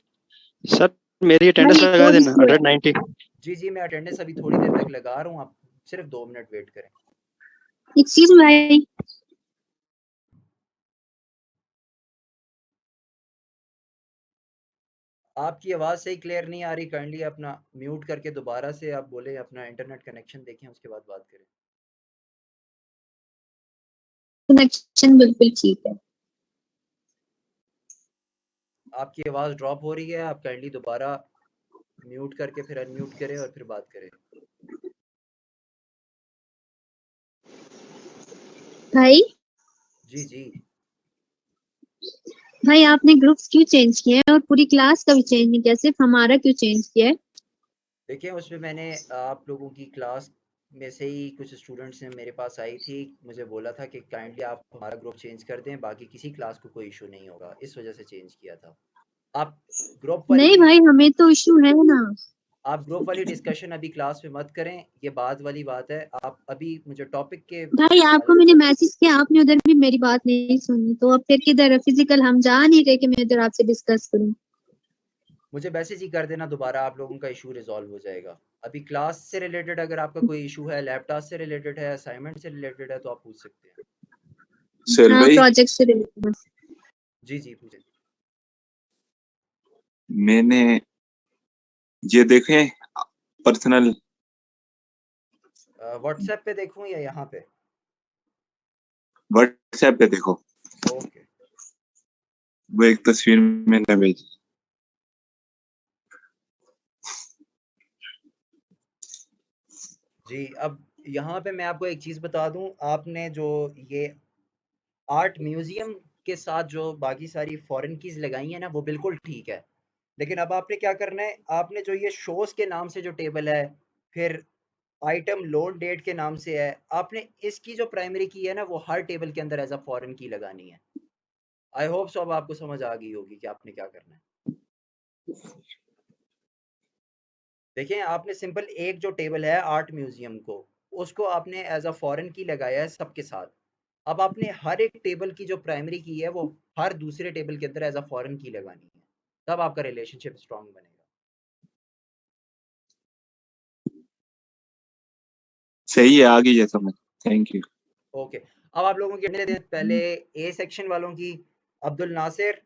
सर मेरी अटेंडेंस लगा देना 190। जी जी, मैं अटेंडेंस अभी थोड़ी देर तक लगा रहा हूँ, आप सिर्फ 2 मिनट वेट करें। एक्सक्यूज मी भाई, आपकी आवाज सही क्लियर नहीं आ रही, काइंडली अपना म्यूट करके दोबारा से आप बोले, अपना इंटरनेट कनेक्शन देखें उसके बाद बात करें। कनेक्शन बिल्कुल ठीक है। आपकी आवाज ड्रॉप हो रही है, आप काइंडली दोबारा म्यूट करके फिर अनम्यूट करें और फिर बात करें। भाई जी जी भाई आपने ग्रुप्स क्यों चेंज किए हैं और पूरी क्लास का भी चेंज नहीं किया, सिर्फ हमारा क्यों चेंज किया है? देखिए, उसमें मैंने आप लोगों की क्लास में से ही कुछ स्टूडेंट्स ने मेरे पास आई थी, मुझे बोला था कि काइंडली आप हमारा ग्रुप चेंज कर दें, बाकी किसी क्लास को कोई इशू नहीं होगा, इस वजह से चेंज किया था। आप ग्रुप वाली नहीं भाई, हमें तो इशू है ना। आप ग्रुप वाली डिस्कशन अभी क्लास में मत करें, ये बाद वाली बात है। आप अभी मुझे टॉपिक के भाई आपको मैंने मैसेज किया, आपने उधर भी मेरी बात नहीं सुनी, तो अब फिर किधर फिजिकल हम जा नहीं रहे कि मैं इधर आपसे डिस्कस करूं। मुझे मैसेज ही कर देना दोबारा, आप लोगों का इशू रिजॉल्व हो जाएगा। अभी क्लास से रिलेटेड अगर आपका कोई इशू है, लैब टास्क से रिलेटेड है, असाइनमेंट से रिलेटेड है तो आप पूछ सकते हैं। सेल भाई, प्रोजेक्ट से रिलेटेड। जी जी पूछें। मैंने ये देखे पर्सनल व्हाट्सएप पे देखूं या यहाँ पे? व्हाट्सएप पे देखो, ओके वो एक तस्वीर मैंने भेजी। जी। अब यहाँ पे मैं आपको एक चीज़ बता दूं, आपने जो ये आर्ट म्यूजियम के साथ जो बाकी सारी फॉरेन कीज लगाई है ना, वो बिल्कुल ठीक है, लेकिन अब आपने क्या करना है, आपने जो ये शोज के नाम से जो टेबल है, फिर आइटम लोड डेट के नाम से है, आपने इसकी जो प्राइमरी की है ना वो हर टेबल के अंदर एज अ फॉरेन की लगानी है। आई होप सो अब आपको समझ आ गई होगी कि आपने क्या करना है। देखिए, आपने सिंपल एक जो टेबल है आर्ट म्यूजियम को, उसको आपने एज अ फॉरेन की लगाया है सबके साथ। अब आपने हर एक टेबल की जो प्राइमरी की है वो हर दूसरे टेबल के अंदर एज अ फॉरेन की लगानी है, तब आपका रिलेशनशिप स्ट्रांग बनेगा। सही है, आ गई है समझ। Thank you. ओके, अब आप लोगों की पहले ए सेक्शन वालों की। अब्दुल नासिर,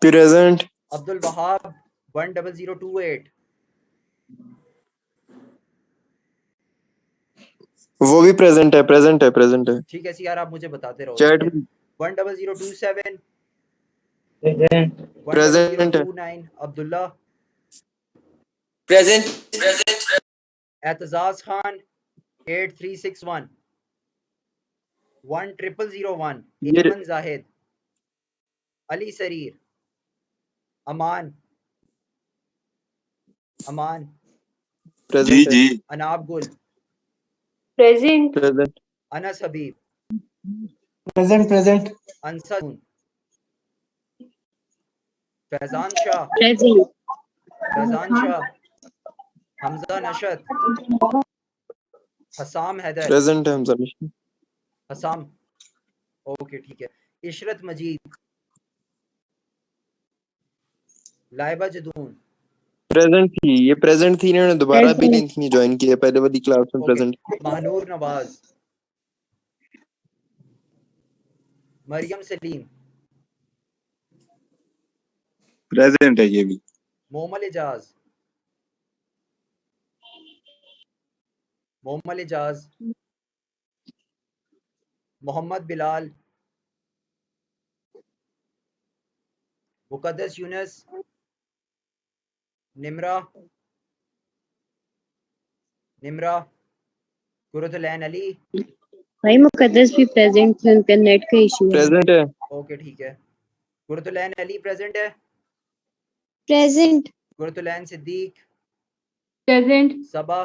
प्रेजेंट। अब्दुल वहाब 10028। वो भी प्रेजेंट है, प्रेजेंट है, प्रेजेंट है। ठीक है यार, आप मुझे बताते रहो। चैट में 10027। प्रेजेंट है। 10029 अब्दुल्ला। प्रेजेंट। एतजाज खान 8361। 1001 ये एमन जाहिद। अली सरीर। अमान जी प्रेजेंट है। जी, Anab Gul. Present. Present. Anas Habib. Present. Ansar. Faizan Shah. Present. Faizan Shah. Hamza Nashad. Hassam Haider. Present है हम सब। हसाम, ओके ठीक है। इशरत मजीद, लाइबा जदून, प्रेजेंट थी, ये प्रेजेंट थी, इन्होंने दोबारा भी Present. नहीं ज्वाइन किया, पहले वाली क्लास में okay. Present. Mahnoor Nawaz, Maryam Saleem, present है ये भी। मोमल इजाज, मोमल इजाज, मोहम्मद बिलाल, मुकद्दस यूनस, निमरा, निमरा, कुरतुलैन अली, भाई मुकद्दस भी प्रेजेंट थे, उनका नेट का इशू है। प्रेजेंट है। ओके ठीक है। कुरतुलैन अली प्रेजेंट है। प्रेजेंट। कुरतुलैन सिद्दीक, प्रेजेंट। सबा,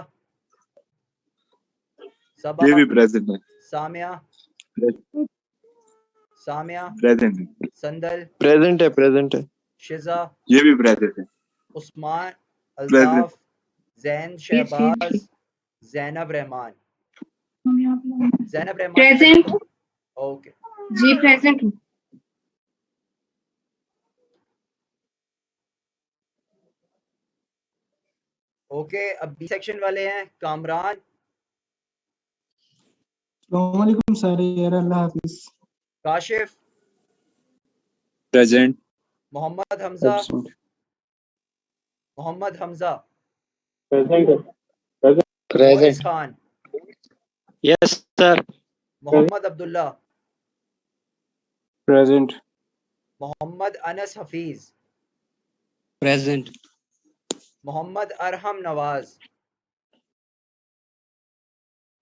ये सबा, भी प्रेजेंट है। सामिया, सामिया, प्रेजेंट है। संदल, प्रेजेंट है। प्रेजेंट है। शिजा, ये भी प्रेजेंट है। Usman, present. Altaf, Zain, Shahbaz, Zainab Rahman, Zainab Rahman present. present हो? ओके जी प्रेजेंट हूँ। ओके। अब बी सेक्शन वाले हैं। कामरान, अस्सलामुअलैकुम सारे यार, अल्लाह हाफिज। काशिफ, प्रेजेंट। मोहम्मद हमजा, मोहम्मद हमजा, प्रेजेंट है। Moiz Khan, yes sir. Mohammad Abdullah, present. Mohammad Anas Hafeez, present. Mohammad Arham Nawaz,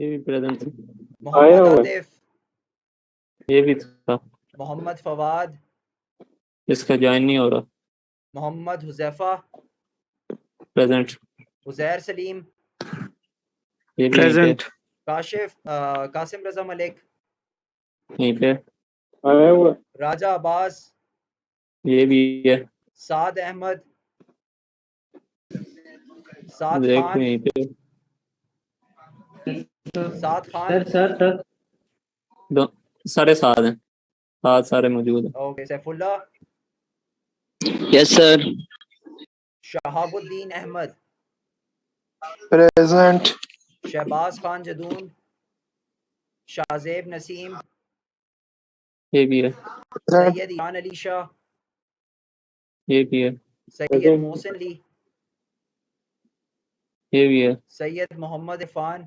ये भी प्रेजेंट है। आया मोहम्मद हुआ है। आतिफ, ये भी था, मोहम्मद फवाद, इसका ज्वाइन नहीं हो रहा। मोहम्मद हुजैफा, प्रेजेंट। उजैर सलीम, ये भी यहीं पे काशिफ, कासिम रजा मलिक, यहीं पे। आया हुआ है। राजा अब्बास, ये भी है, साद अहमद, साद देखो खान, यहीं पे। साद खान, दो सारे साथ हैं, साथ सारे मौजूद हैं। Okay. Saifullah, yes sir. Shahabuddin Ahmed, present. Shahbaz Khan Jadoon, Shahzeb Naseem, ये भी है, सैयद ईमान अली शाह, ये भी है, सैयद प्रेजेंट। मोहसिन अली, ये भी है। सैयद मोहम्मद इरफान,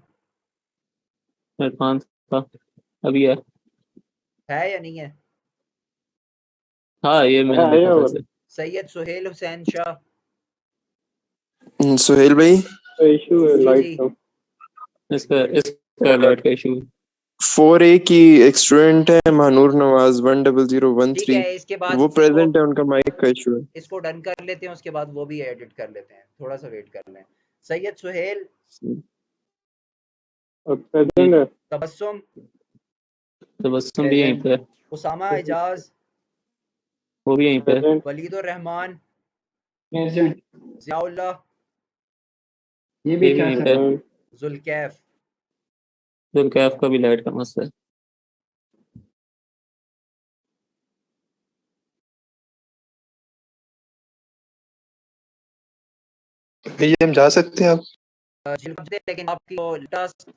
इरफान था, अभी है। है या नहीं है? हाँ ये मैंने आया देखा था हुआ है। इसे। सैयद सुहेल हुसैन शाह, सुहेल भाई, तो इशू है जी लाइट जी, का। इसका लाइट का इशू। 4A की एक स्टूडेंट है महानूर नवाज ठीक 10013, है। इसके बाद वो इसको प्रेजेंट है, उनका माइक का इशू है। इसको डन कर लेते हैं, उसके बाद वो भी एडिट कर लेते हैं, थोड़ा सा वेट कर लें। सैयद सुहेल, और प्रेजेंट है। तबस्सुम, तबस्सुम भी यहीं पे है, उसामा एजाज, वो भी यहीं पे है। प्रेजेंट। वलीदुर रहमान, प्रेजेंट। जियाउल्लाह, ये भी यहीं पे है। जुल्कैफ। जुल्कैफ का भी लाइट का मसला है। ये हम जा सकते हैं अब? लेकिन आपकी टास्क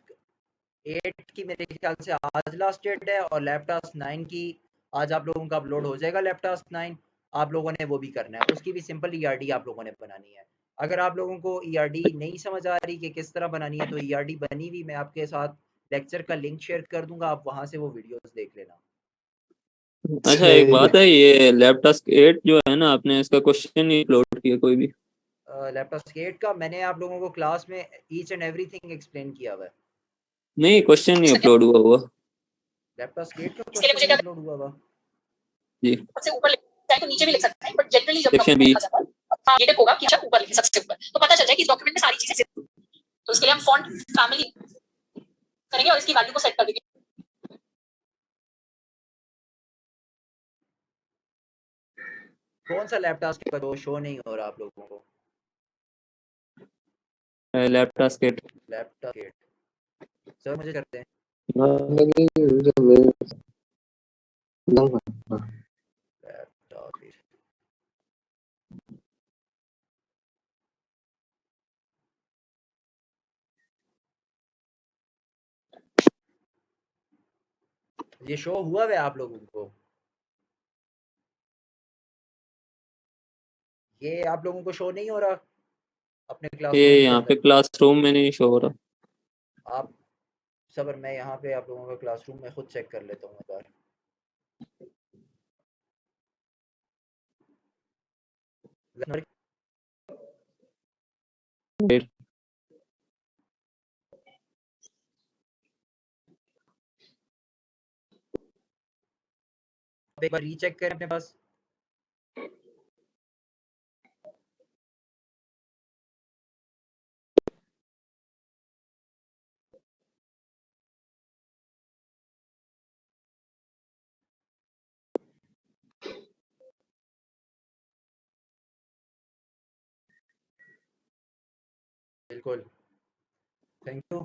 8 की मेरे ख्याल से आज लास्ट डेट है, और लैब टास्क 9 की आज आप लोगों का अपलोड हो जाएगा। लैब टास्क 9 आप लोगों ने वो भी करना है, उसकी भी सिंपल ईआरडी आप लोगों ने बनानी है। अगर आप लोगों को ईआरडी नहीं समझ आ रही कि किस तरह बनानी है, तो ईआरडी बनी हुई मैं आपके साथ लेक्चर का लिंक शेयर कर दूंगा, आप वहां से वो वीडियोस देख लेना। अच्छा एक बात है, ये लैब टास्क 8 जो है ना, आपने इसका क्वेश्चन नहीं अपलोड किया कोई भी? लैब टास्क 8 का मैंने आप लोगों को क्लास में ईच एंड एवरीथिंग एक्सप्लेन किया हुआ है। नहीं, क्वेश्चन नहीं अपलोड हुआ हुआ लैब टास्क 8 का क्वेश्चन नहीं अपलोड हुआ हुआ। जी। सबसे ऊपर चाहे तो नीचे भी लिख सकते हैं, बट जनरली जब सेक्शन डॉक्यूमेंट बी। लिखा जाता है हाँ ये होगा कि ऊपर लिखे सबसे ऊपर, तो पता चल जाए कि इस डॉक्यूमेंट में सारी चीजें सिर्फ। तो इसके लिए हम फॉन्ट फैमिली करेंगे और इसकी वैल्यू को सेट कर देंगे। कौन सा लैब टास्क का वो शो नहीं हो रहा आप लोगों को? Lab task 8। Lab task 8 sir मुझे करते हैं। ये शो हुआ है आप लोगों को? ये आप लोगों को शो नहीं हो रहा अपने ये क्लासरूम के यहाँ पे अंदर? क्लासरूम में नहीं शो हो रहा। आप सबर, मैं यहाँ पे आप लोगों का क्लासरूम में खुद चेक कर लेता हूँ एक बार। आप एक बार रीचेक करें अपने पास। बिल्कुल, थैंक यू।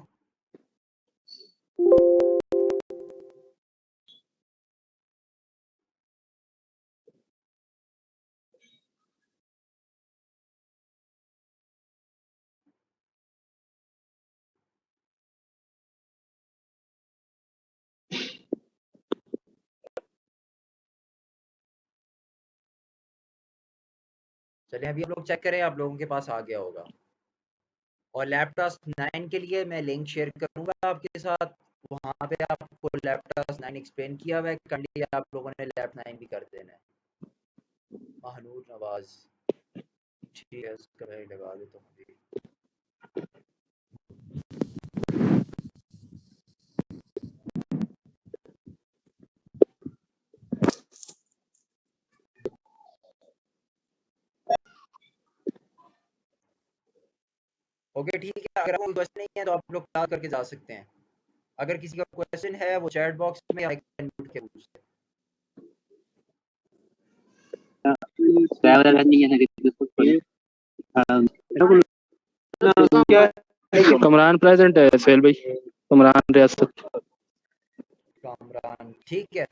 चलिए अभी आप लोग चेक करें, आप लोगों के पास आ गया होगा। और लैपटॉप 9 के लिए मैं लिंक शेयर करूंगा आपके साथ, वहाँ पे आपको लैपटॉप 9 एक्सप्लेन किया हुआ है। कंडी आप लोगों ने लैप 9 भी कर देना है। महनूर नवाज, ठीक है, इसका मैं लगा देता हूँ अभी। ओके ठीक है, अगर कोई क्वेश्चन नहीं है तो आप लोग क्लास करके जा सकते हैं। अगर किसी का क्वेश्चन है वो चैट बॉक्स में या म्यूट के पूछ सकते कमरान प्रेजेंट है, फेल भाई, कमरान रियासत। कामरान, ठीक है।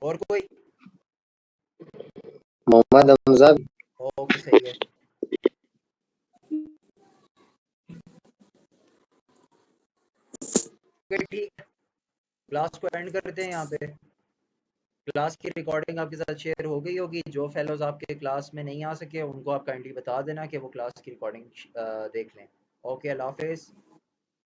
और कोई? मोहम्मद हमजा। ओके सही है। ओके ठीक है, क्लास को एंड करते हैं यहाँ पे। क्लास की रिकॉर्डिंग आपके साथ शेयर हो गई होगी। जो फेलोज आपके क्लास में नहीं आ सके उनको आप काइंडली बता देना कि वो क्लास की रिकॉर्डिंग देख लें। ओके, अल्लाह हाफिज़।